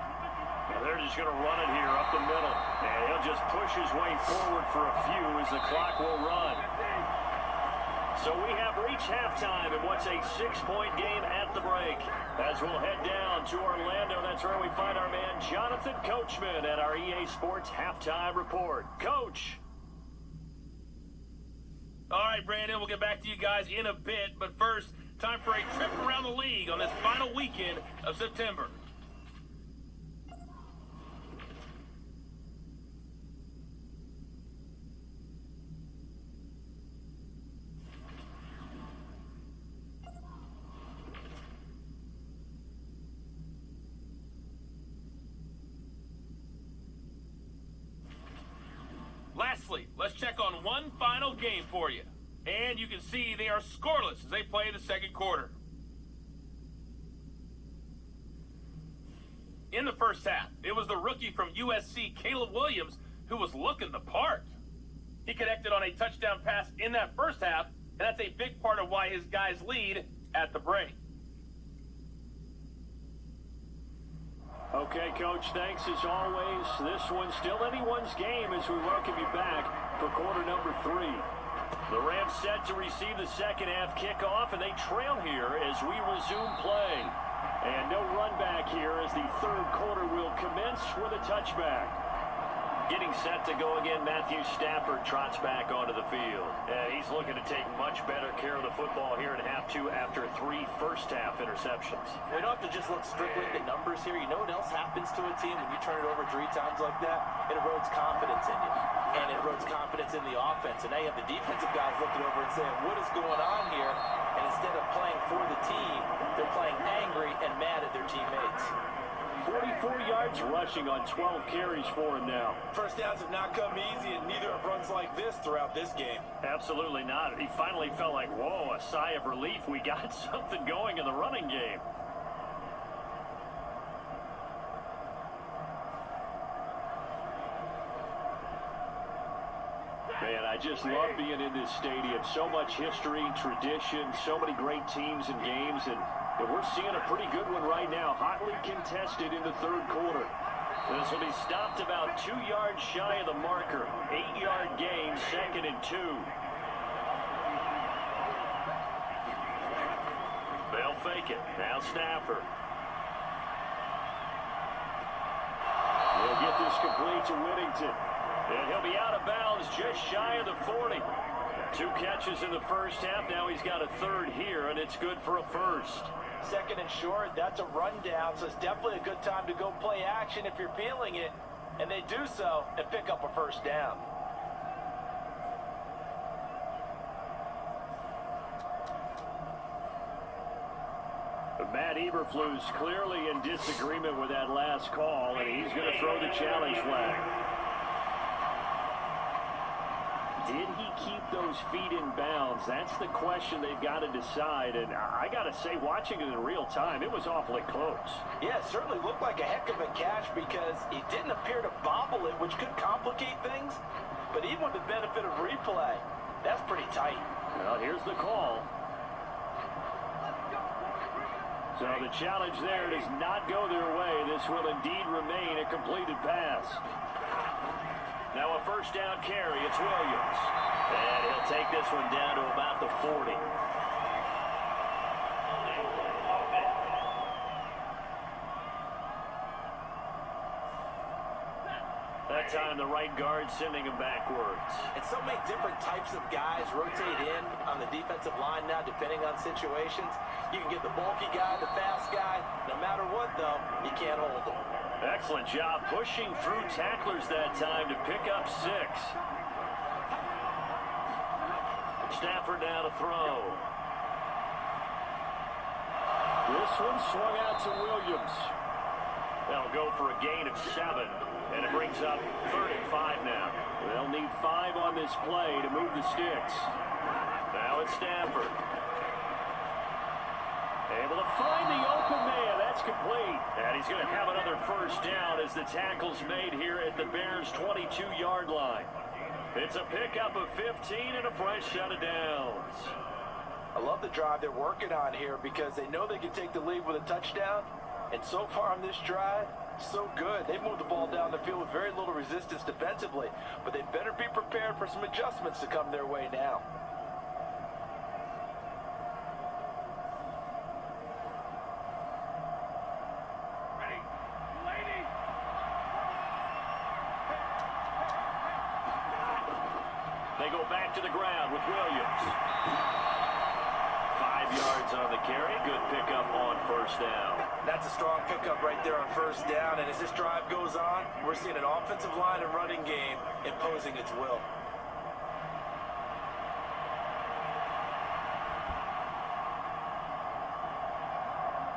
Now they're just going to run it here up the middle. And he'll just push his way forward for a few as the clock will run. So we have reached halftime in what's a 6-point game at the break. As we'll head down to Orlando, that's where we find our man Jonathan Coachman at our EA Sports Halftime Report. Coach! All right, Brandon, we'll get back to you guys in a bit. But first, time for a trip around the league on this final weekend of September. Lastly, let's check on one final game for you. And you can see they are scoreless as they play the second quarter. In the first half, it was the rookie from USC, Caleb Williams, who was looking the part. He connected on a touchdown pass in that first half, and that's a big part of why his guys lead at the break. Okay, Coach, thanks as always. This one's still anyone's game as we welcome you back for quarter number 3. The Rams set to receive the second half kickoff, and they trail here as we resume play. And no run back here as the third quarter will commence with a touchback. Getting set to go again, Matthew Stafford trots back onto the field. He's looking to take much better care of the football here in half two after 3 first-half interceptions. We don't have to just look strictly at the numbers here. You know what else happens to a team when you turn it over 3 times like that? It erodes confidence in you, and it erodes confidence in the offense. And now you have the defensive guys looking over and saying, what is going on here? And instead of playing for the team, they're playing angry and mad at their teammates. 44 yards rushing on 12 carries for him now. First downs have not come easy, and neither have runs like this throughout this game. Absolutely not. He finally felt like, whoa, a sigh of relief. We got something going in the running game. Man, I just love being in this stadium. So much history, tradition, so many great teams and games, and we're seeing a pretty good one right now. Hotly contested in the third quarter. This will be stopped about 2 yards shy of the marker. 8-yard gain, 2nd and 2. They'll fake it. Now Stafford. We'll get this complete to Whittington. And he'll be out of bounds just shy of the 40. 2 catches in the first half. Now he's got a third here, and it's good for a first. 2nd and short, that's a rundown, so it's definitely a good time to go play action if you're feeling it. And they do so and pick up a first down. But Matt Eberflus clearly in disagreement with that last call, and he's going to throw the challenge flag. Did he keep those feet in bounds? That's the question they've got to decide. And I got to say, watching it in real time, it was awfully close. Yeah, it certainly looked like a heck of a catch because he didn't appear to bobble it, which could complicate things. But even with the benefit of replay, that's pretty tight. Well, here's the call. So the challenge there does not go their way. This will indeed remain a completed pass. Now a first down carry, it's Williams. And he'll take this one down to about the 40. That time the right guard sending him backwards. And so many different types of guys rotate in on the defensive line now depending on situations. You can get the bulky guy, the fast guy. No matter what, though, you can't hold them. Excellent job pushing through tacklers that time to pick up 6. Stafford now to throw. This one swung out to Williams. They'll go for a gain of 7, and it brings up 3rd and 5 now. They'll need 5 on this play to move the sticks. Now it's Stafford. Able to find the open man. That's complete. And he's going to have another first down as the tackle's made here at the Bears' 22-yard line. It's a pickup of 15 and a fresh set of downs. I love the drive they're working on here because they know they can take the lead with a touchdown. And so far on this drive, so good. They've moved the ball down the field with very little resistance defensively. But they better be prepared for some adjustments to come their way now. They go back to the ground with Williams. 5 yards on the carry. Good pickup on first down. That's a strong pickup right there on first down. And as this drive goes on, we're seeing an offensive line and running game imposing its will.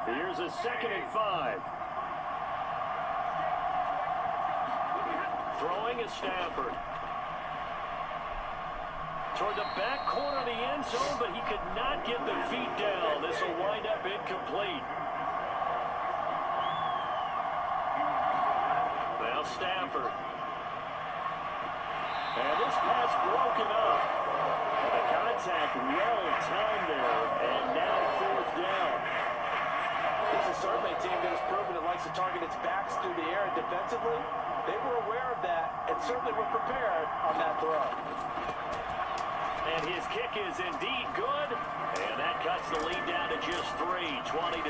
Here's a 2nd and 5. Throwing is Stafford. Toward the back corner of the end zone, but he could not get the feet down. This will wind up incomplete. Now Stafford. And this pass broken up. The contact well timed there, and now 4th down. This is certainly a team that has proven it likes to target its backs through the air, and defensively, they were aware of that and certainly were prepared on that throw. And his kick is indeed good. And that cuts the lead down to just 3, 20-17.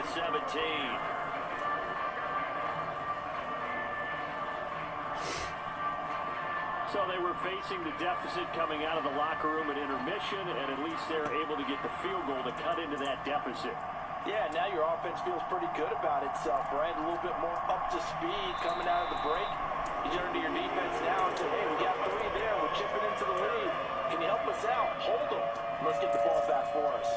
So they were facing the deficit coming out of the locker room at intermission, and at least they're able to get the field goal to cut into that deficit. Yeah, now your offense feels pretty good about itself, right? A little bit more up to speed coming out of the break. You turn to your defense now and say, hey, we got 3 there. We're chipping into the lead. Can you help us out? Hold them. Let's get the ball back for us.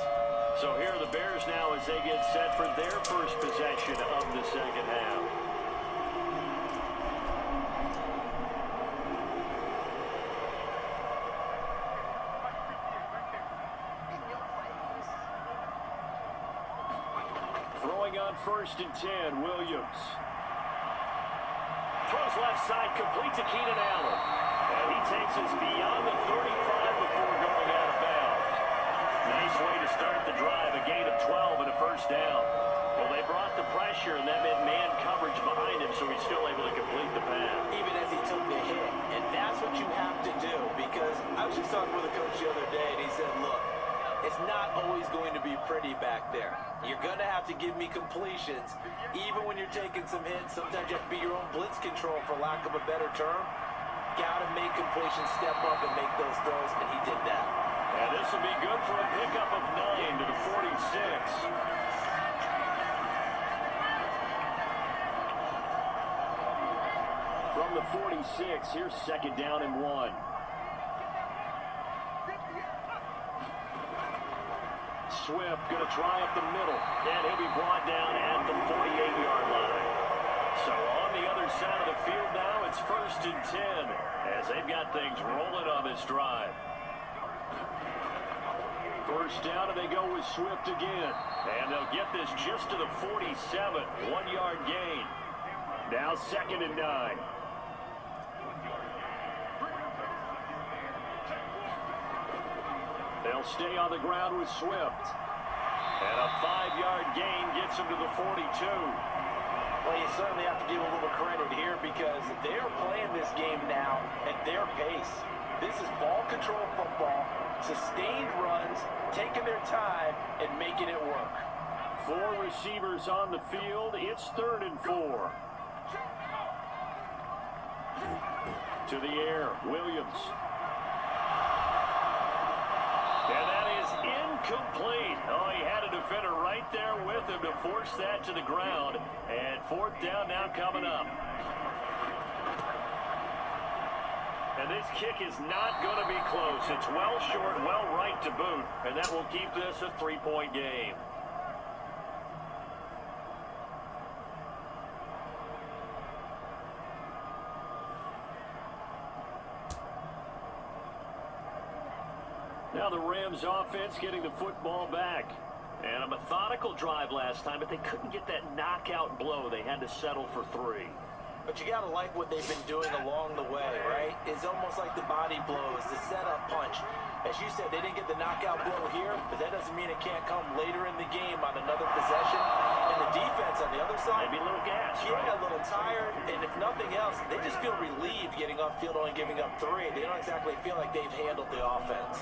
So here are the Bears now as they get set for their first possession of the second half. Throwing on 1st and 10, Williams. Throws left side, complete to Keenan Allen. And he takes us beyond the 35 before going out of bounds. Nice way to start the drive, a gain of 12 and a first down. Well, they brought the pressure, and that meant man coverage behind him, so he's still able to complete the pass. Even as he took the hit. And that's what you have to do, because I was just talking with a coach the other day, and he said, look, it's not always going to be pretty back there. You're going to have to give me completions. Even when you're taking some hits, sometimes you have to be your own blitz control, for lack of a better term. Got to make completions, step up and make those throws, and he did that. And this will be good for a pickup of 9 to the 46. From the 46, here's 2nd down and 1. Swift going to try up the middle, and he'll be brought down at the 48-yard line. So on the other side of the field now, it's 1st and 10, as they've got things rolling on this drive. First down, and they go with Swift again. And they'll get this just to the 47, 1-yard gain. Now 2nd and 9. They'll stay on the ground with Swift. And a 5-yard gain gets him to the 42. Well, you certainly have to give a little credit here, because they're playing this game now at their pace. This is ball control football, sustained runs, taking their time, and making it work. 4 receivers on the field. It's 3rd and 4. To the air, Williams. And that is incomplete. Oh, he had a defender right there with him to force that to the ground. And 4th down now coming up. And this kick is not going to be close. It's well short, well right to boot. And that will keep this a 3-point game. Now the Rams offense getting the football back. And a methodical drive last time, but they couldn't get that knockout blow. They had to settle for 3. But you got to like what they've been doing along the way, right? It's almost like the body blows, the setup punch. As you said, they didn't get the knockout blow here, but that doesn't mean it can't come later in the game on another possession. And the defense on the other side, maybe a little gas, yeah, right? a little tired. And if nothing else, they just feel relieved getting upfield, only giving up 3. They don't exactly feel like they've handled the offense.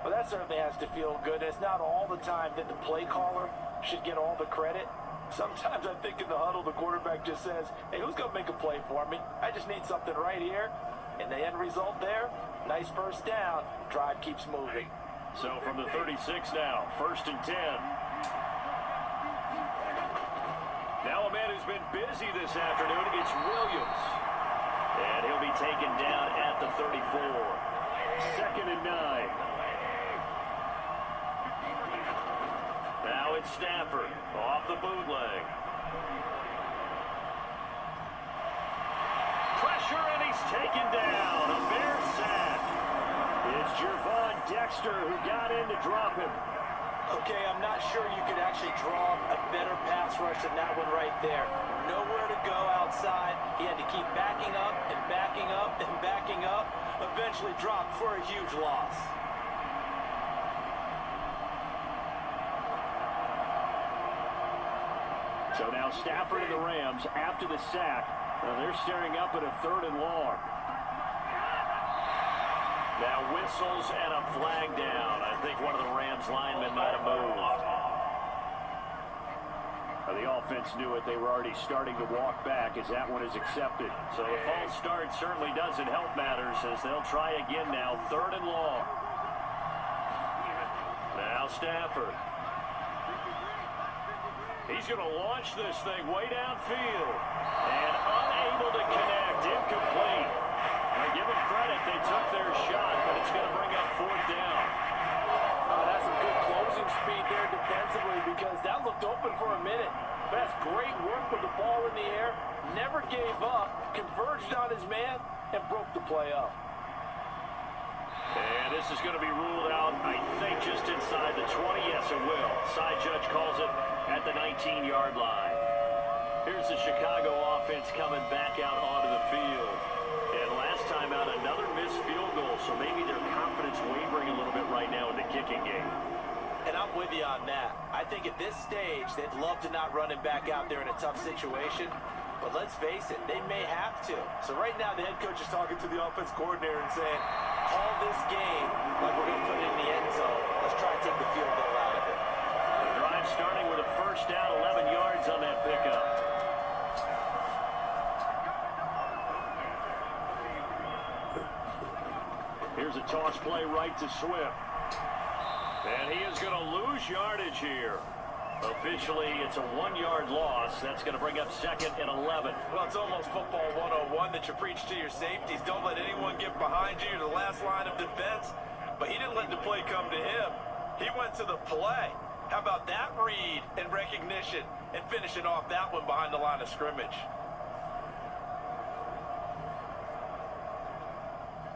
Well, that certainly has to feel good. It's not all the time that the play caller should get all the credit. Sometimes I think in the huddle, the quarterback just says, hey, who's going to make a play for me? I just need something right here. And the end result there, nice first down. Drive keeps moving. So from the 36 now, 1st and 10. Now a man who's been busy this afternoon, it's Williams. And he'll be taken down at the 34. 2nd and 9. Now it's Stafford off the bootleg. Pressure, and he's taken down. A Bear sack. It's Gervon Dexter who got in to drop him. Okay, I'm not sure you could actually draw a better pass rush than that one right there. Nowhere to go outside. He had to keep backing up and backing up and backing up. Eventually dropped for a huge loss. So now Stafford and the Rams, after the sack, they're staring up at a 3rd and long. Now whistles and a flag down. I think one of the Rams linemen might have moved. The offense knew it. They were already starting to walk back as that one is accepted. So the false start certainly doesn't help matters as they'll try again now. 3rd and long. Now Stafford. He's going to launch this thing way downfield. And unable to connect. Incomplete. I give them credit. They took their shot, but it's going to bring up 4th down. That's some good closing speed there defensively because that looked open for a minute. But that's great work with the ball in the air. Never gave up. Converged on his man and broke the play up. And this is going to be ruled out, I think, just inside the 20. Yes, it will. Side judge calls it at the 19-yard line. Here's the Chicago offense coming back out onto the field. And last time out, another missed field goal, so maybe their confidence wavering a little bit right now in the kicking game. And I'm with you on that. I think at this stage, they'd love to not run him back out there in a tough situation. But let's face it, they may have to. So right now, the head coach is talking to the offense coordinator and saying, call this game like we're going to put it in the end zone. Let's try and take the field goal out of it. The drive starting with a 1st down, 11 yards on that pickup. Here's a toss play right to Swift. And he is going to lose yardage here. Officially, it's a 1-yard loss. That's going to bring up 2nd and 11. Well, it's almost football 101 that you preach to your safeties. Don't let anyone get behind you. You're the last line of defense. But he didn't let the play come to him. He went to the play. How about that read and recognition and finishing off that one behind the line of scrimmage?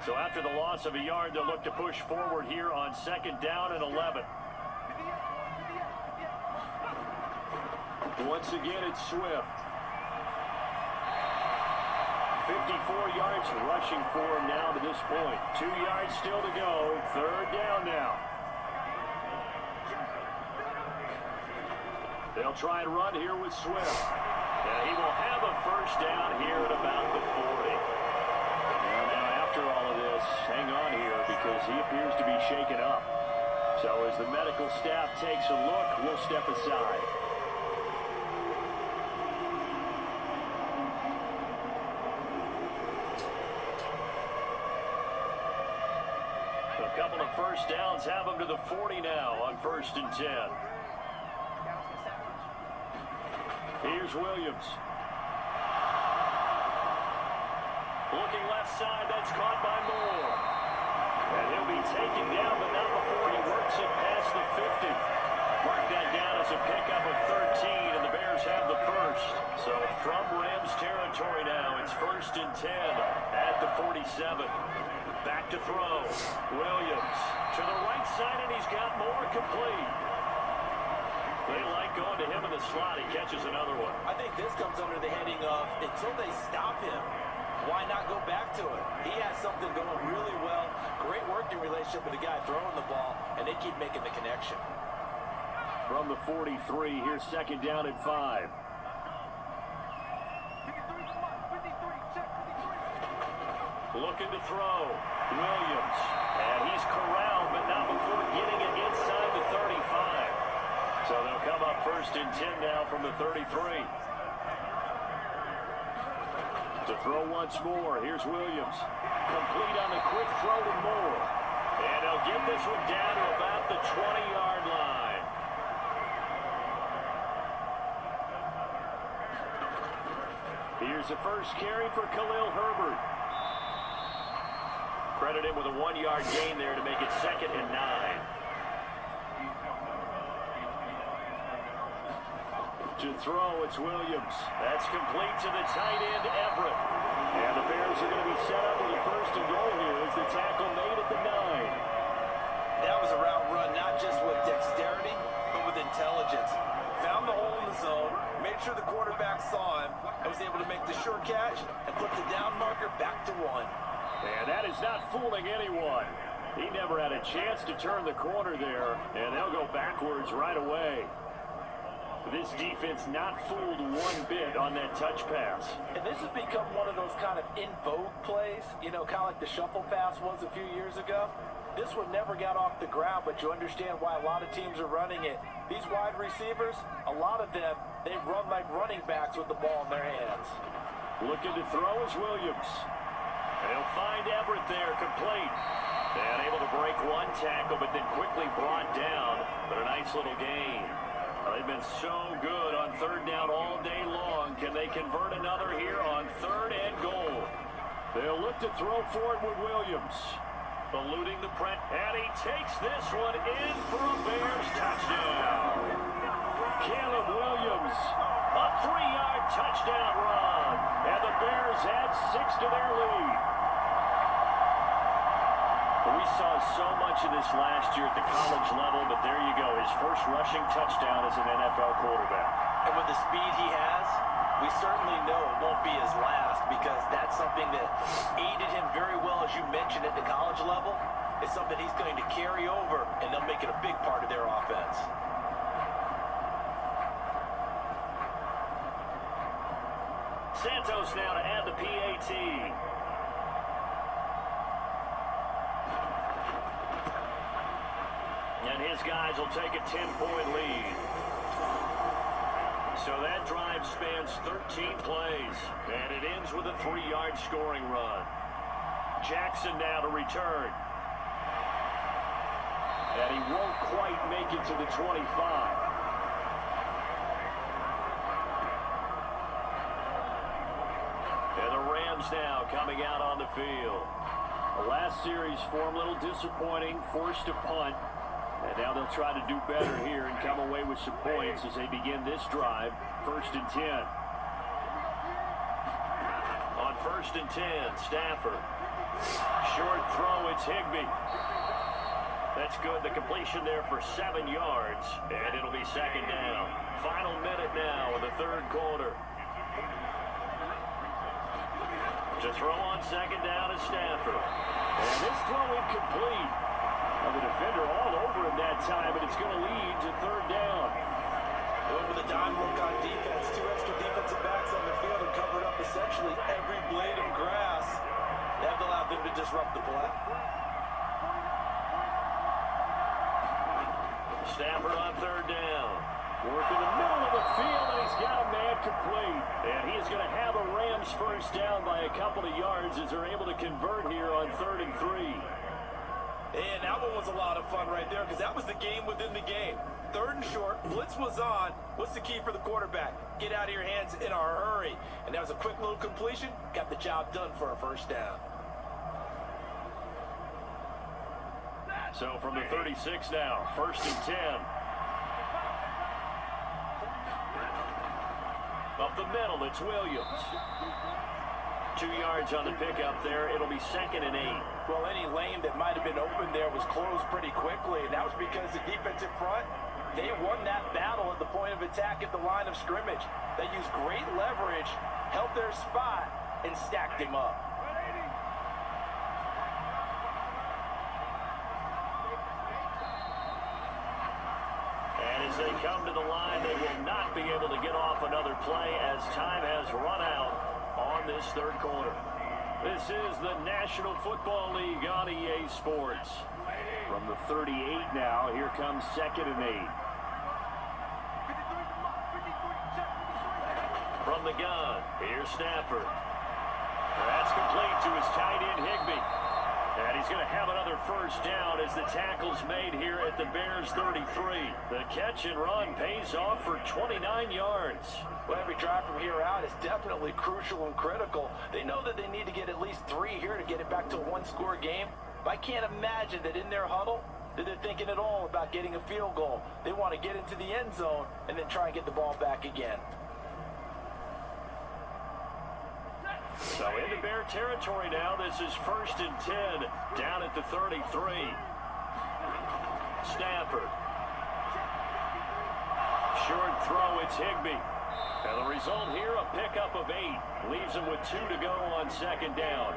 So after the loss of a yard, they'll look to push forward here on 2nd down and 11. Once again, it's Swift. 54 yards rushing for him now to this point. 2 yards still to go. 3rd down now. They'll try and run here with Swift. He will have a 1st down here at about the 40. Now, after all of this, hang on here because he appears to be shaken up. So as the medical staff takes a look, we'll step aside. A couple of 1st downs have them to the 40 now on 1st and 10. Here's Williams. Looking left side, that's caught by Moore. And he'll be taken down, but not before he works it past the 50. Mark that down as a pickup of 13, and the Bears have the 1st. So from Rams territory now, it's 1st and 10 at the 47. Back to throw. Williams to the right side, and he's got Moore complete. They like going to him in the slot. He catches another one. I think this comes under the heading of until they stop him, why not go back to it? He has something going really well. Great working relationship with the guy throwing the ball, and they keep making the connection. From the 43, here's 2nd down and 5. Looking to throw. Williams. And he's corralled, but not before getting it inside the 35. So they'll come up 1st and 10 now from the 33. To throw once more, here's Williams. Complete on the quick throw to Moore. And they'll get this one down to about the 20-yard line. Here's the first carry for Khalil Herbert. Credit him with a 1-yard gain there to make it 2nd and 9. To throw, it's Williams. That's complete to the tight end, Everett. And the Bears are going to be set up with a 1st and goal here as the tackle made at the 9. That was a route run, not just with dexterity, but with intelligence. Found the hole in the zone, made sure the quarterback saw him, and was able to make the sure catch and put the down marker back to 1. And that is not fooling anyone. He never had a chance to turn the corner there, and they'll go backwards right away. This defense not fooled one bit on that touch pass. And this has become one of those kind of in vogue plays, you know, kind of like the shuffle pass was a few years ago. This one never got off the ground, but you understand why a lot of teams are running it. These wide receivers, a lot of them, they run like running backs with the ball in their hands. Looking to throw is Williams. And he'll find Everett there, complete. And able to break one tackle, but then quickly brought down. But a nice little gain. They've been so good on third down all day long. Can they convert another here on 3rd and goal? They'll look to throw for it with Williams. Eluding the press, and he takes this one in for a Bears touchdown. Caleb Williams, a 3-yard touchdown run. And the Bears add 6 to their lead. We saw so much of this last year at the college level, but there you go. His first rushing touchdown as an NFL quarterback. And with the speed he has, we certainly know it won't be his last, because that's something that aided him very well, as you mentioned, at the college level. It's something he's going to carry over, and they'll make it a big part of their offense. Santos now to add the PAT. And his guys will take a 10-point lead. So that drive spans 13 plays, and it ends with a 3-yard scoring run. Jackson now to return. And he won't quite make it to the 25. And the Rams now coming out on the field. The last series for him, a little disappointing, forced to punt. And now they'll try to do better here and come away with some points as they begin this drive. 1st and 10. On 1st and 10, Stafford. Short throw, it's Higbee. That's good. The completion there for 7 yards. And it'll be 2nd down. Final minute now in the 3rd quarter. To throw on 2nd down is Stafford. And this throw incomplete. Well, the defender all over him that time, but it's going to lead to 3rd down. Over the dime look on defense, 2 extra defensive backs on the field and covered up essentially every blade of grass. That allowed them to disrupt the play. Stafford on 3rd down. Working the middle of the field, and he's got a man complete. And he is going to have a Rams first down by a couple of yards as they're able to convert here on 3rd and 3. And that one was a lot of fun right there, because that was the game within the game. 3rd and short, blitz was on. What's the key for the quarterback? Get out of your hands in a hurry. And that was a quick little completion. Got the job done for a first down. So from the 36 now, 1st and 10. Up the middle, it's Williams. 2 yards on the pickup there. It'll be 2nd and 8. Well, any lane that might have been open there was closed pretty quickly, and that was because the defensive front, they won that battle at the point of attack at the line of scrimmage. They used great leverage, held their spot, and stacked him up. And as they come to the line, they will not be able to get off another play as time has run out on this 3rd quarter. This is the National Football League on EA Sports. From the 38 now, here comes 2nd and 8. From the gun, here's Stafford. That's complete to his tight end, Higbee. And he's going to have another first down as the tackle's made here at the Bears 33. The catch and run pays off for 29 yards. Well, every drive from here out is definitely crucial and critical. They know that they need to get at least 3 here to get it back to a 1-score game. But I can't imagine that in their huddle that they're thinking at all about getting a field goal. They want to get into the end zone and then try and get the ball back again. So into Bear territory now. This is 1st and 10 down at the 33. Stafford. Short throw, it's Higbee. And the result here, a pickup of 8. Leaves him with 2 to go on 2nd down.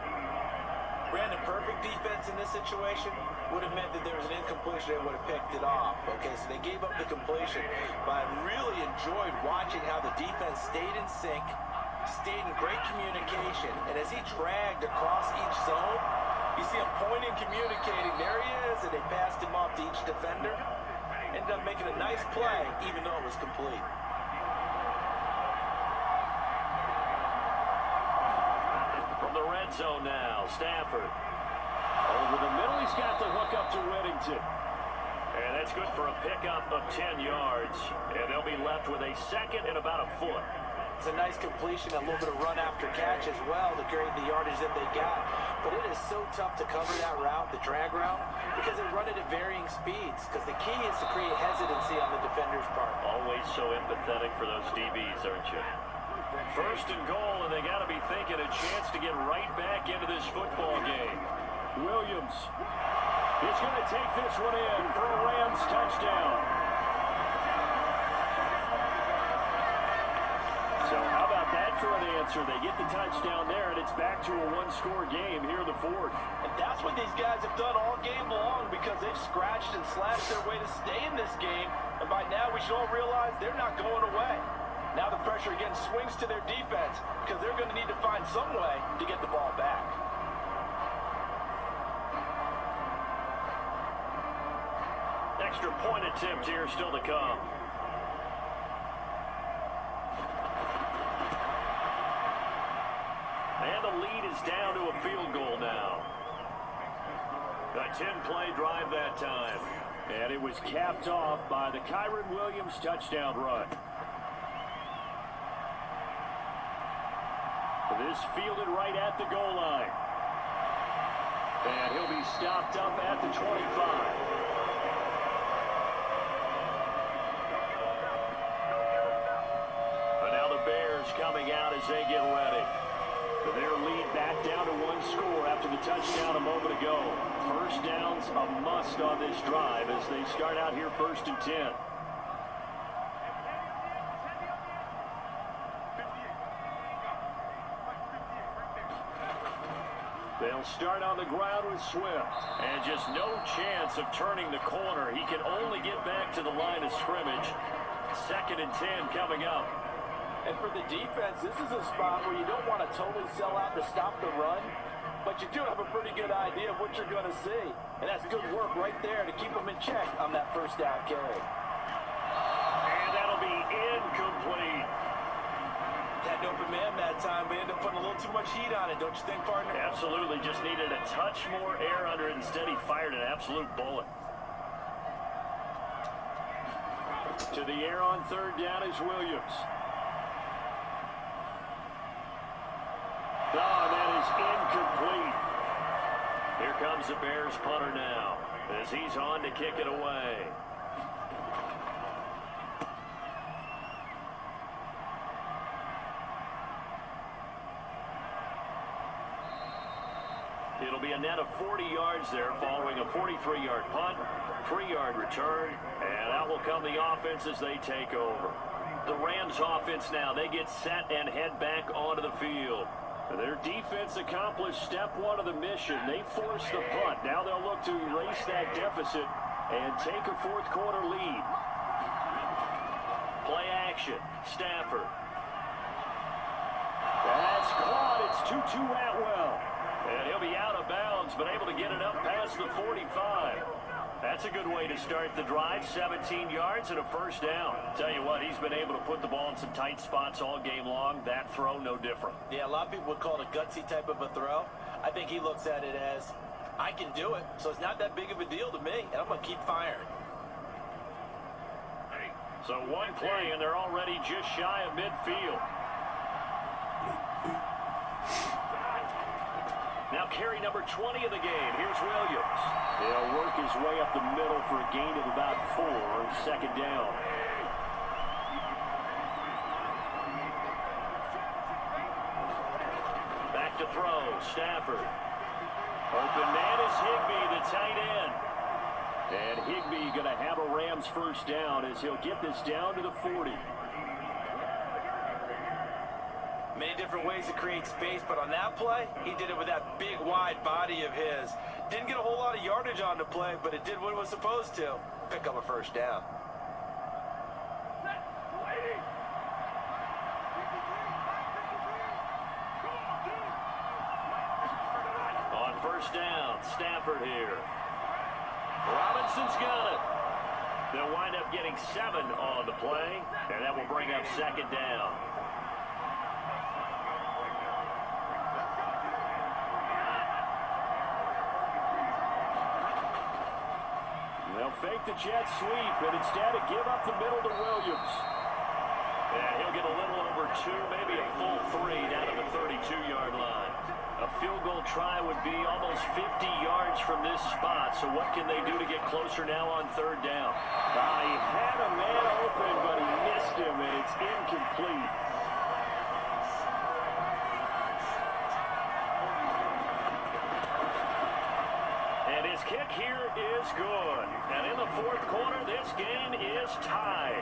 Brandon, perfect defense in this situation would have meant that there was an incompletion. They would have picked it off. Okay, so they gave up the completion. But I really enjoyed watching how the defense stayed in sync, stayed in great communication, and as he dragged across each zone, You see him pointing, communicating. There he is, and they passed him off to each defender. Ended up making a nice play, even though it was complete. From the red zone now, Stafford. Over the middle, he's got the hook up to Whittington. And that's good for a pickup of 10 yards. And they'll be left with a second and about a foot. It's a nice completion, a little bit of run after catch as well to create the yardage that they got. But it is so tough to cover that route, the drag route, because they run it at varying speeds. Because the key is to create hesitancy on the defender's part. Always so empathetic for those DBs, aren't you? First and goal, and they got to be thinking a chance to get right back into this football game. Williams is going to take this one in for a Rams touchdown. So how about that for an answer? They get the touchdown there, and it's back to a one-score game here in the fourth. And that's what these guys have done all game long, because they've scratched and slashed their way to stay in this game. And by now, we should all realize they're not going away. Now the pressure again swings to their defense, because they're going to need to find some way to get the ball back. Extra point attempt here still to come. And the lead is down to a field goal now. A 10-play drive that time. And it was capped off by the Kyren Williams touchdown run. This fielded right at the goal line. And he'll be stopped up at the 25. But now the Bears coming out as they get ready. Their lead back down to one score after the touchdown a moment ago. First down's a must on this drive as they start out here 1st and 10. They'll start on the ground with Swift. And just no chance of turning the corner. He can only get back to the line of scrimmage. 2nd and 10 coming up. And for the defense, this is a spot where you don't want to totally sell out to stop the run, but you do have a pretty good idea of what you're going to see. And that's good work right there to keep them in check on that first down carry. And that'll be incomplete. Had open man that time, but ended up putting a little too much heat on it, don't you think, partner? Absolutely, just needed a touch more air under it. Instead, he fired an absolute bullet. To the air on 3rd down is Williams. Oh, that is incomplete. Here comes the Bears punter now as he's on to kick it away. It'll be a net of 40 yards there following a 43-yard punt, 3-yard return, and out will come the offense as they take over. The Rams offense now, they get set and head back onto the field. Their defense accomplished step one of the mission. They forced the punt. Now they'll look to erase that deficit and take a fourth quarter lead. Play action. Stafford. That's caught. It's Tutu Atwell. And he'll be out of bounds, but able to get it up past the 45. That's a good way to start the drive. 17 yards and a first down. Tell you what, he's been able to put the ball in some tight spots all game long. That throw, no different. Yeah, a lot of people would call it a gutsy type of a throw. I think he looks at it as, I can do it, so it's not that big of a deal to me, and I'm going to keep firing. So one play, and they're already just shy of midfield. Now carry number 20 of the game. Here's Williams. He'll work his way up the middle for a gain of about 4. 2nd down. Back to throw. Stafford. Open man is Higbee, the tight end. And Higbee going to have a Rams first down as he'll get this down to the 40. Many different ways to create space, but on that play, he did it with that big, wide body of his. Didn't get a whole lot of yardage on the play, but it did what it was supposed to. Pick up a first down. On first down. Stafford here. Robinson's got it. They'll wind up getting 7 on the play, and that will bring up second down. They'll fake the jet sweep, and instead give up the middle to Williams. And he'll get a little over 2, maybe a full 3 down to the 32-yard line. A field goal try would be almost 50 yards from this spot, so what can they do to get closer now on third down? He had a man open, but he missed him, and it's incomplete. And his kick here is good. And in the fourth quarter, this game is tied.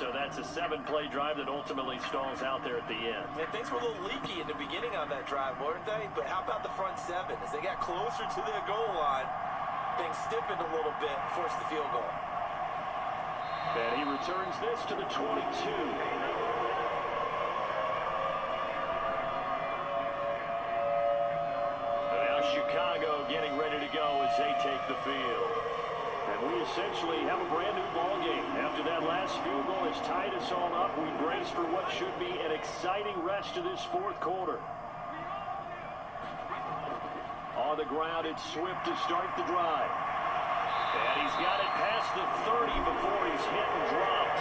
So that's a 7-play drive that ultimately stalls out there at the end. And things were a little leaky in the beginning on that drive, weren't they? But how about the front 7? As they got closer to their goal line, things stiffened a little bit, forced the field goal. And he returns this to the 22. Now Chicago getting ready to go as they take the field. And we essentially have a brand new ball game. After that last field goal has tied us all up, we brace for what should be an exciting rest of this fourth quarter. On the ground, it's Swift to start the drive. And he's got it past the 30 before he's hit and dropped.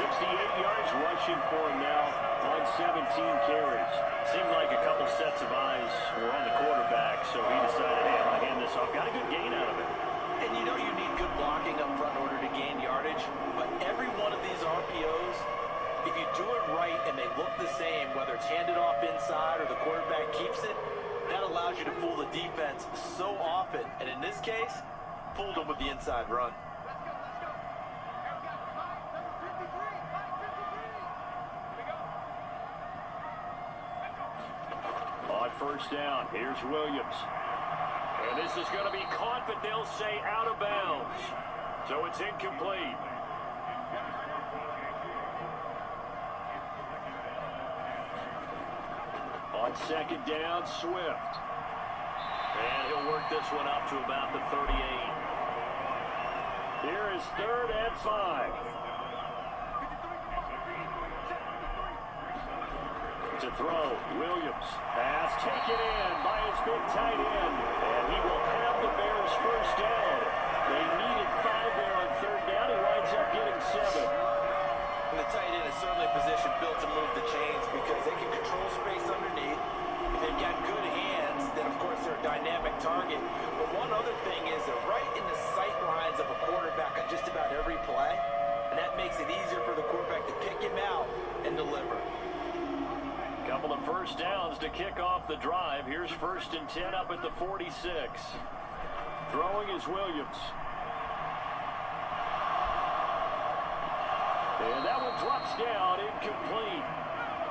68 yards rushing for him now on 17 carries. Seemed like a couple sets of eyes were on the quarterback, so he decided, hey, I'm going to hand this off. Got a good gain out of it. And you know you need good blocking up front in order to gain yardage, but every one of these RPOs, if you do it right and they look the same, whether it's handed off inside or the quarterback keeps it, that allows you to fool the defense so often. And in this case, fooled them with the inside run. On first down, here's Williams. And this is going to be caught, but they'll say out of bounds. So it's incomplete. On second down, Swift. And he'll work this one up to about the 38. Here is 3rd and 5. To throw, Williams. Pass taken in by his big tight end. And he will have the Bears first down. They needed 5 there on third down. He winds up getting 7. And the tight end is certainly a position built to move the chains because they can control space underneath. If they've got good hands, then of course they're a dynamic target. But one other thing is they're right in the sight lines of a quarterback on just about every play. And that makes it easier for the quarterback to pick him out and deliver. Couple of first downs to kick off the drive. Here's 1st and 10 up at the 46. Throwing is Williams. And that one drops down, incomplete.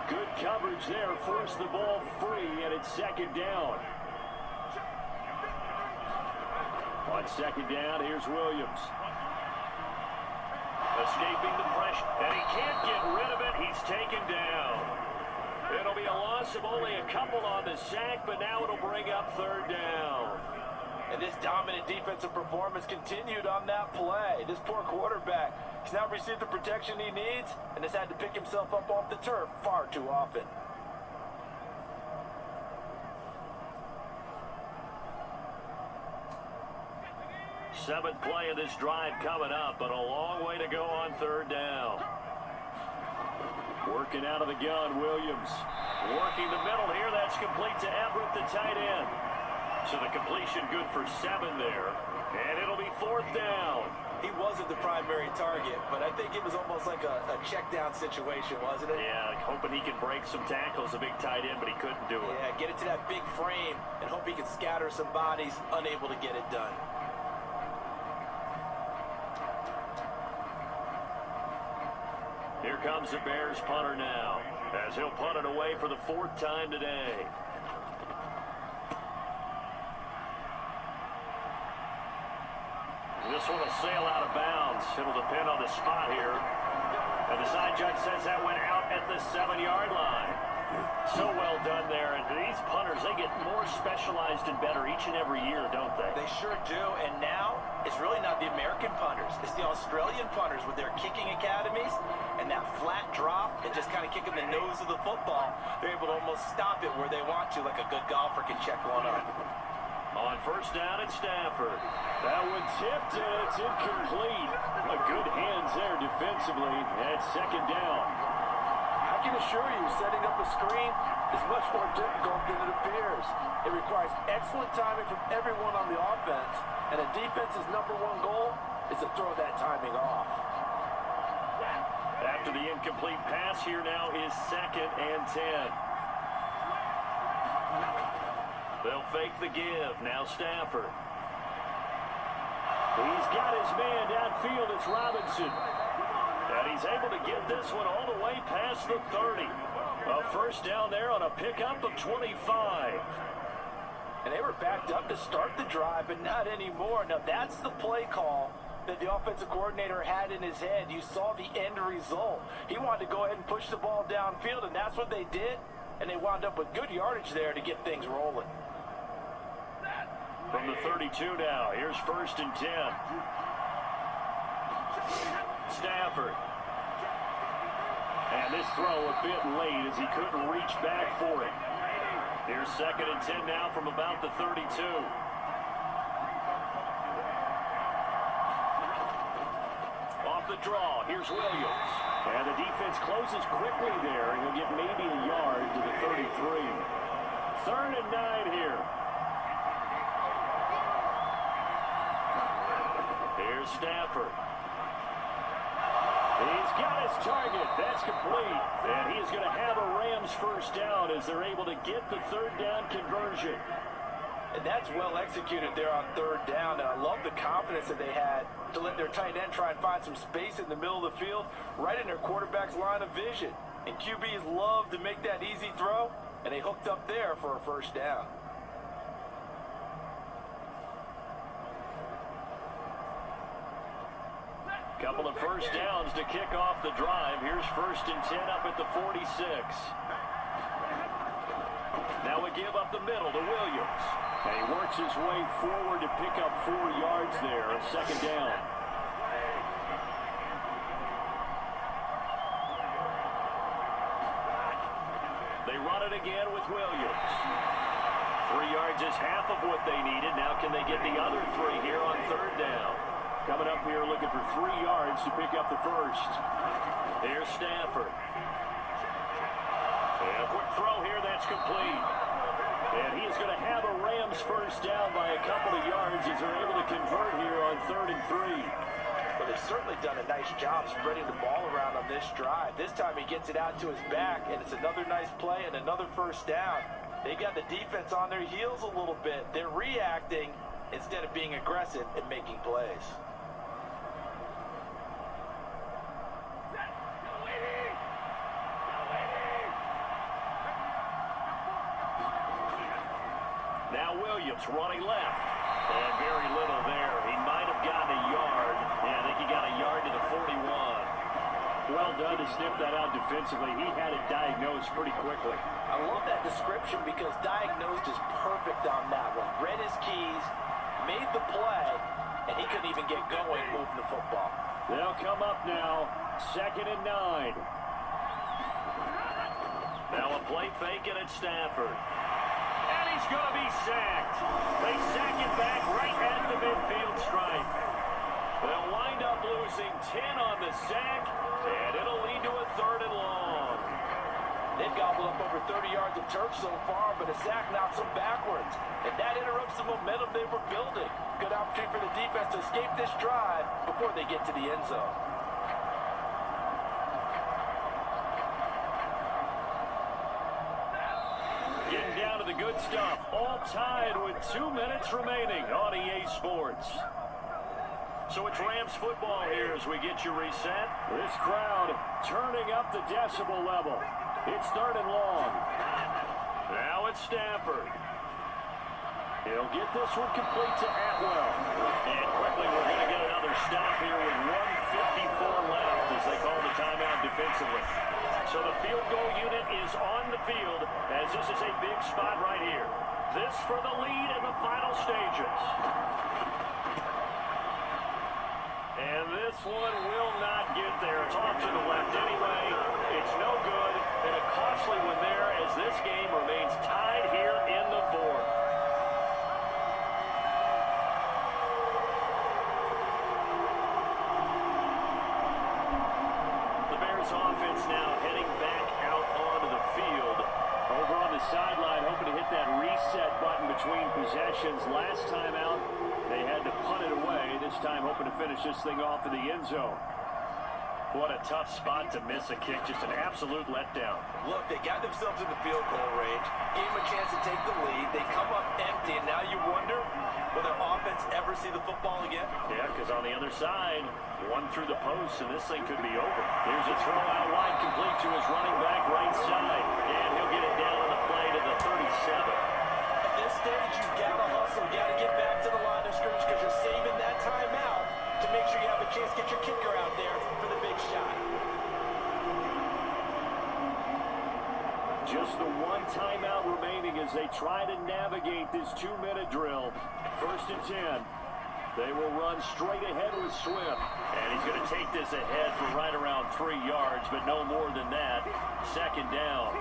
Good coverage there, forced the ball free, and it's 2nd down. On 2nd down, here's Williams. Escaping the pressure, and he can't get rid of it. He's taken down. It'll be a loss of only a couple on the sack, but now it'll bring up 3rd down. And this dominant defensive performance continued on that play. This poor quarterback has now received the protection he needs and has had to pick himself up off the turf far too often. Seventh play of this drive coming up, but a long way to go on 3rd down. Working out of the gun, Williams. Working the middle here, that's complete to Everett, the tight end. So the completion good for 7 there, and it'll be 4th down. He wasn't the primary target, but I think it was almost like a check down situation, wasn't it? Yeah, hoping he could break some tackles, a big tight end, but he couldn't do it. Yeah, get it to that big frame and hope he can scatter some bodies, unable to get it done. Here comes the Bears punter now, as he'll punt it away for the 4th time today. This one will sail out of bounds. It'll depend on the spot here. And the side judge says that went out at the 7-yard line. So well done there. And these punters, they get more specialized and better each and every year, don't they? They sure do. And now it's really not the American punters. It's the Australian punters with their kicking academies and that flat drop and just kind of kicking the nose of the football. They're able to almost stop it where they want to, like a good golfer can check one up. On first down at Stafford. That one tipped and it's incomplete. A good hands there defensively at second down. I can assure you, setting up a screen is much more difficult than it appears. It requires excellent timing from everyone on the offense, and a defense's number one goal is to throw that timing off. After the incomplete pass, here now is 2nd and 10. They'll fake the give. Now Stafford. He's got his man downfield. It's Robinson. And he's able to get this one all the way past the 30. A first down there on a pickup of 25. And they were backed up to start the drive, but not anymore. Now that's the play call that the offensive coordinator had in his head. You saw the end result. He wanted to go ahead and push the ball downfield, and that's what they did. And they wound up with good yardage there to get things rolling. From the 32 now, here's 1st and 10. Stafford. And this throw a bit late as he couldn't reach back for it. Here's 2nd and 10 now from about the 32. Off the draw, here's Williams. And the defense closes quickly there, and he'll get maybe a yard to the 33. 3rd and 9 here. Here's Stafford. He's got his target. That's complete. And he's going to have a Rams first down as they're able to get the 3rd down conversion. And that's well executed there on 3rd down. And I love the confidence that they had to let their tight end try and find some space in the middle of the field, right in their quarterback's line of vision. And QBs love to make that easy throw, and they hooked up there for a first down. Couple of first downs to kick off the drive. Here's 1st and 10 up at the 46. Now we give up the middle to Williams. And he works his way forward to pick up 4 yards there on 2nd down. They run it again with Williams. 3 yards is half of what they needed. Now can they get the other 3 here on 3rd down? Coming up here looking for 3 yards to pick up the first. Here's Stafford. And a quick throw here, that's complete. And he's going to have a Rams first down by a couple of yards as they're able to convert here on 3rd and 3. But they've certainly done a nice job spreading the ball around on this drive. This time he gets it out to his back, and it's another nice play and another first down. They got the defense on their heels a little bit. They're reacting instead of being aggressive and making plays. Now Williams running left. And very little there. He might have gotten a yard. Yeah, I think he got a yard to the 41. Well done to sniff that out defensively. He had it diagnosed pretty quickly. I love that description because diagnosed is perfect on that one. Read his keys, made the play, and he couldn't even get going moving the football. They'll come up now. 2nd and 9. Now a play fake at Stafford. And he's going to be sacked. They sack him back right at the midfield stripe. They'll wind up losing 10 on the sack, and it'll lead to a 3rd and long. They've gobbled up over 30 yards of turf so far, but a sack knocks them backwards. And that interrupts the momentum they were building. Good opportunity for the defense to escape this drive before they get to the end zone. Getting down to the good stuff. All tied with 2 minutes remaining on EA Sports. So it's Rams football here as we get you reset. This crowd turning up the decibel level. It's 3rd and long. Now it's Stafford. He'll get this one complete to Atwell. And quickly we're going to get another their stop here with 1:54 left as they call the timeout defensively. So the field goal unit is on the field as this is a big spot right here. This for the lead in the final stages. And this one will not get there. It's off to the left anyway. It's no good. And a costly one there as this game remains tied here in the fourth. The Bears offense now heading back out onto the field. Over on the sideline, hoping to hit that reset button between possessions. Last time out, they had to punt it away. This time, hoping to finish this thing off in the end zone. What a tough spot to miss a kick. Just an absolute letdown. Look, they got themselves in the field goal range, gave them a chance to take the lead. They come up empty, and now you wonder, will their offense ever see the football again? Yeah, because on the other side, one through the post, and this thing could be over. Here's a throw out wide, complete to his running back right side. And he'll get it down on the play to the 37. At this stage, you gotta hustle, you gotta get back to the line of scrimmage because you're saving that timeout to make sure you have a chance to get your kicker out there for the big shot. Just the one timeout remaining as they try to navigate this 2-minute drill. 1st and 10. They will run straight ahead with Swift. And he's going to take this ahead for right around 3 yards, but no more than that. 2nd down.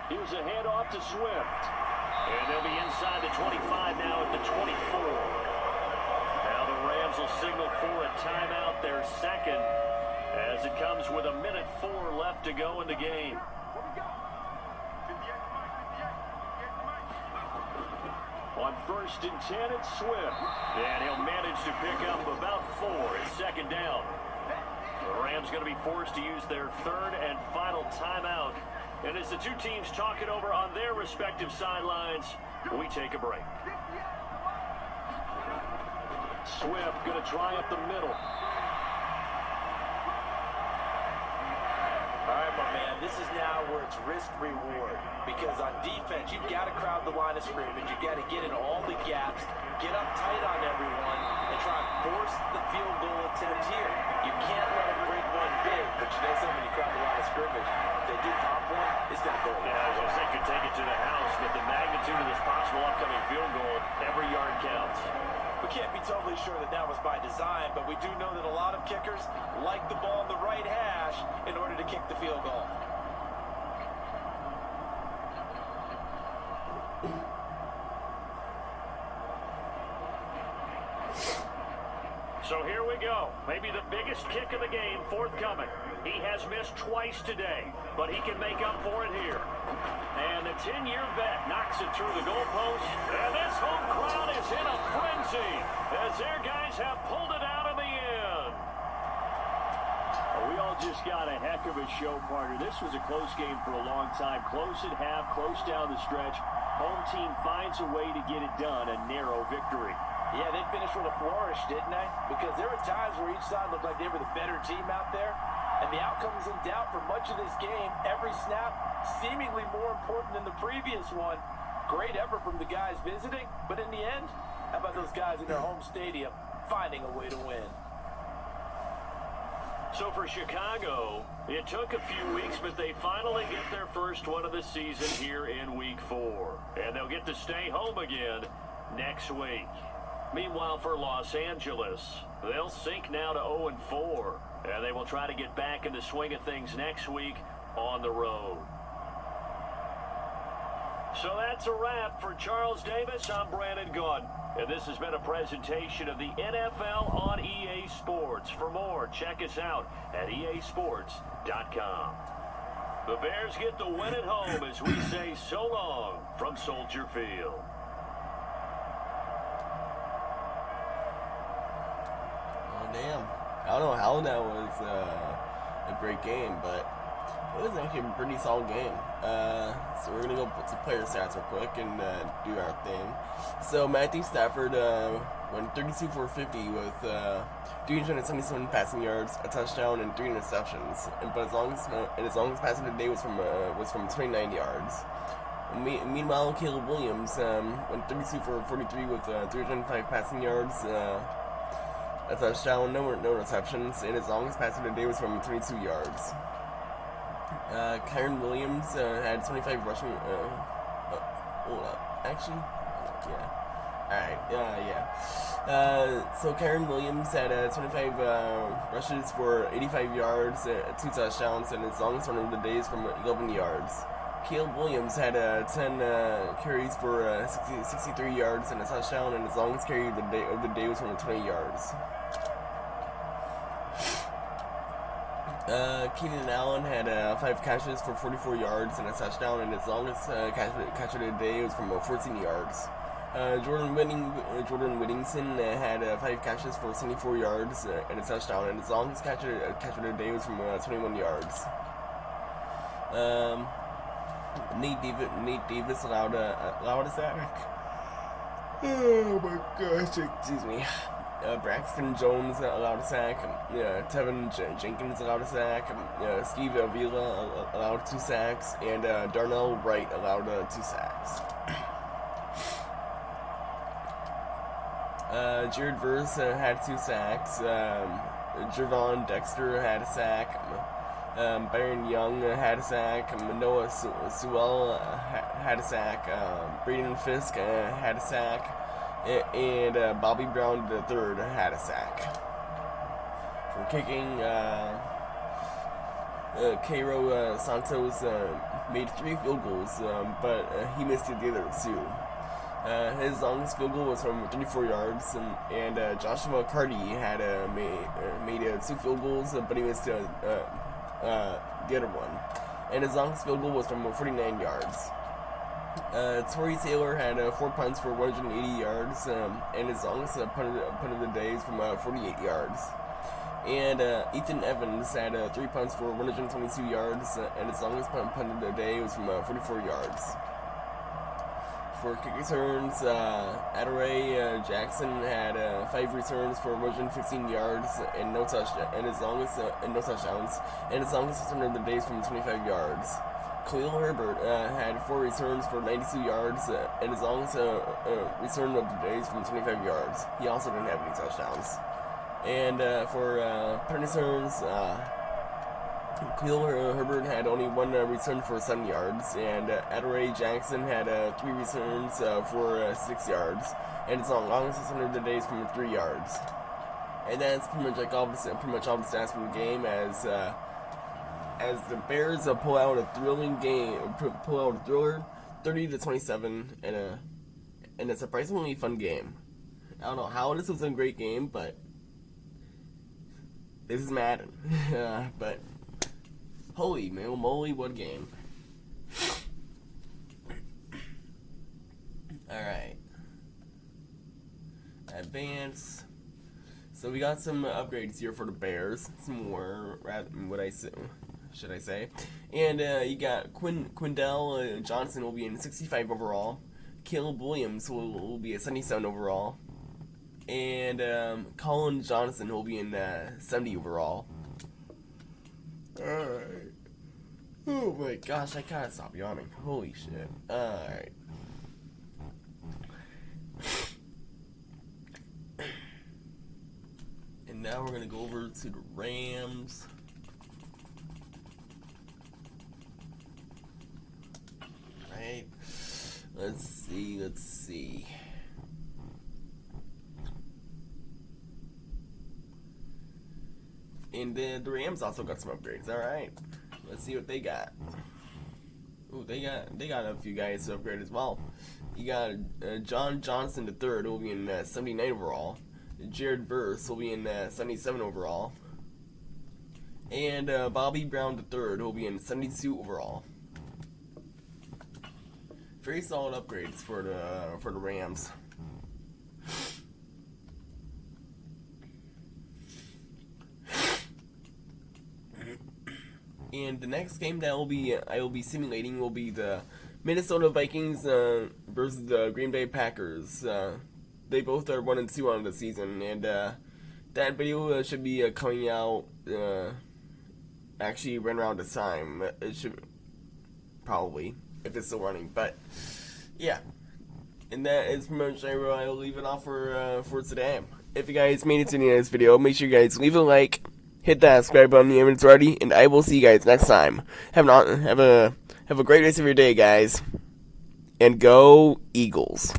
Here's a handoff to Swift. And they'll be inside the 25 now at the 24. Now the Rams will signal for a timeout, their second, as it comes with 1:04 left to go in the game. On 1st and 10, it's Swift. And he'll manage to pick up about 4 at 2nd down. The Rams going to be forced to use their 3rd and final timeout. And as the two teams talk it over on their respective sidelines, we take a break. Swift going to try up the middle. All right, my man, this is now where it's risk-reward. Because on defense, you've got to crowd the line of scrimmage. You've got to get in all the gaps, get up tight on everyone, and try and force the field goal attempt here. You can't let them break one big, but you know something, when you crowd the line of scrimmage, if they do pop one, it's going to go. Yeah, I was going to say could take it to the house, but the magnitude of this possible upcoming field goal, every yard counts. We can't be totally sure that that was by design, but we do know that a lot of kickers like the ball in the right hash in order to kick the field goal. So here we go. Maybe the biggest kick of the game forthcoming. He has missed twice today, but he can make up for it here. And the 10-year vet knocks it through the goalpost. And this home crowd is in a frenzy as their guys have pulled it out in the end. We all just got a heck of a show, partner. This was a close game for a long time. Close at half, close down the stretch. Home team finds a way to get it done, a narrow victory. Yeah, they finished with a flourish, didn't they? Because there were times where each side looked like they were the better team out there. And the outcome was in doubt for much of this game. Every snap seemingly more important than the previous one. Great effort from the guys visiting. But in the end, how about those guys in their home stadium finding a way to win? So for Chicago, it took a few weeks, but they finally get their first one of the season here in Week 4. And they'll get to stay home again next week. Meanwhile, for Los Angeles, they'll sink now to 0-4, and they will try to get back in the swing of things next week on the road. So that's a wrap for Charles Davis. I'm Brandon Gunn, and this has been a presentation of the NFL on EA Sports. For more, check us out at easports.com. The Bears get the win at home as we say so long from Soldier Field. Damn. I don't know how that was a great game, but it was actually a pretty solid game. So we're going to go put some player stats real quick and do our thing. So Matthew Stafford went 32 for 50 with 377 passing yards, a touchdown, and 3 interceptions. But his longest pass of the day was from 29 yards. Meanwhile, Caleb Williams went 32 for 43 with 305 passing yards, a touchdown, no interceptions, and his longest pass of the day was from 22 yards. Kyron Williams had 25 rushing. Hold up, actually, yeah. Alright, so Kyron Williams had 25 rushes for 85 yards, 2 touchdowns, and his longest run of the day is from 11 yards. Caleb Williams had 10 carries for 63 yards and a touchdown, and his longest carry of the day was from 20 yards. Keenan Allen had 5 catches for 44 yards and a touchdown, and his longest catch of the day was from 14 yards. Jordan Whittington had 5 catches for 74 yards and a touchdown, and his longest catch of the day was from 21 yards. Nate Davis allowed a sack. Oh my gosh, excuse me. Braxton Jones allowed a sack. Tevin Jenkins allowed a sack. Steve Avila allowed 2 sacks, and Darnell Wright allowed 2 sacks. Jared Verse had 2 sacks. Javon Dexter had a sack. Byron Young had a sack. Manoa Sewell had a sack. Braden Fisk had a sack. And Bobby Brown III had a sack. For kicking, Cairo Santos made 3 field goals, but he missed the other 2. His longest field goal was from 34 yards, and Joshua Carty had made 2 field goals, but he missed the other one. And his longest field goal was from 49 yards. Torrey Taylor had 4 punts for 180 yards, and his longest punt of the day is from 48 yards. And Ethan Evans had 3 punts for 122 yards, and his longest punt of the day was from 44 yards. For kick returns, Adoree Jackson had 5 returns for 115 yards and no touchdowns, and his longest return of the day is from 25 yards. Khalil Herbert had 4 returns for 92 yards, and his longest return of the day is from 25 yards. He also didn't have any touchdowns. And for punt returns, Khalil Herbert had only 1 return for 7 yards, and Adoree Jackson had 3 returns for 6 yards, and his longest return of the day is from 3 yards. And that's pretty much all the stats from the game, as the Bears pull out a thrilling game, pull out a thriller, 30-27, and a surprisingly fun game. I don't know how this was a great game, but this is Madden. But holy moly, what game! All right, advance. So we got some upgrades here for the Bears. Some more, should I say? And you got Quindell Johnson will be in 65 overall. Caleb Williams will be a 77 overall. And Colin Johnson will be in 70 overall. Alright. Oh my gosh, I gotta stop yawning. Holy shit. Alright. And now we're gonna go over to the Rams. Right. Let's see. And the Rams also got some upgrades. All right, let's see what they got. Ooh, they got a few guys to upgrade as well. You got John Johnson III will be in 79 overall. Jared Verse will be in 77 overall. And Bobby Brown III will be in 72 overall. Very solid upgrades for the Rams. And the next game that I will be simulating will be the Minnesota Vikings versus the Green Bay Packers. The they both are 1-2 on the season, and that video should be coming out actually right around this time. It should probably, if it's still running, but yeah. And that is pretty much where I will leave it off for today. If you guys made it to the end of this video, make sure you guys leave a like, hit that subscribe button if it's already, and I will see you guys next time. Have a great rest of your day, guys, and go Eagles.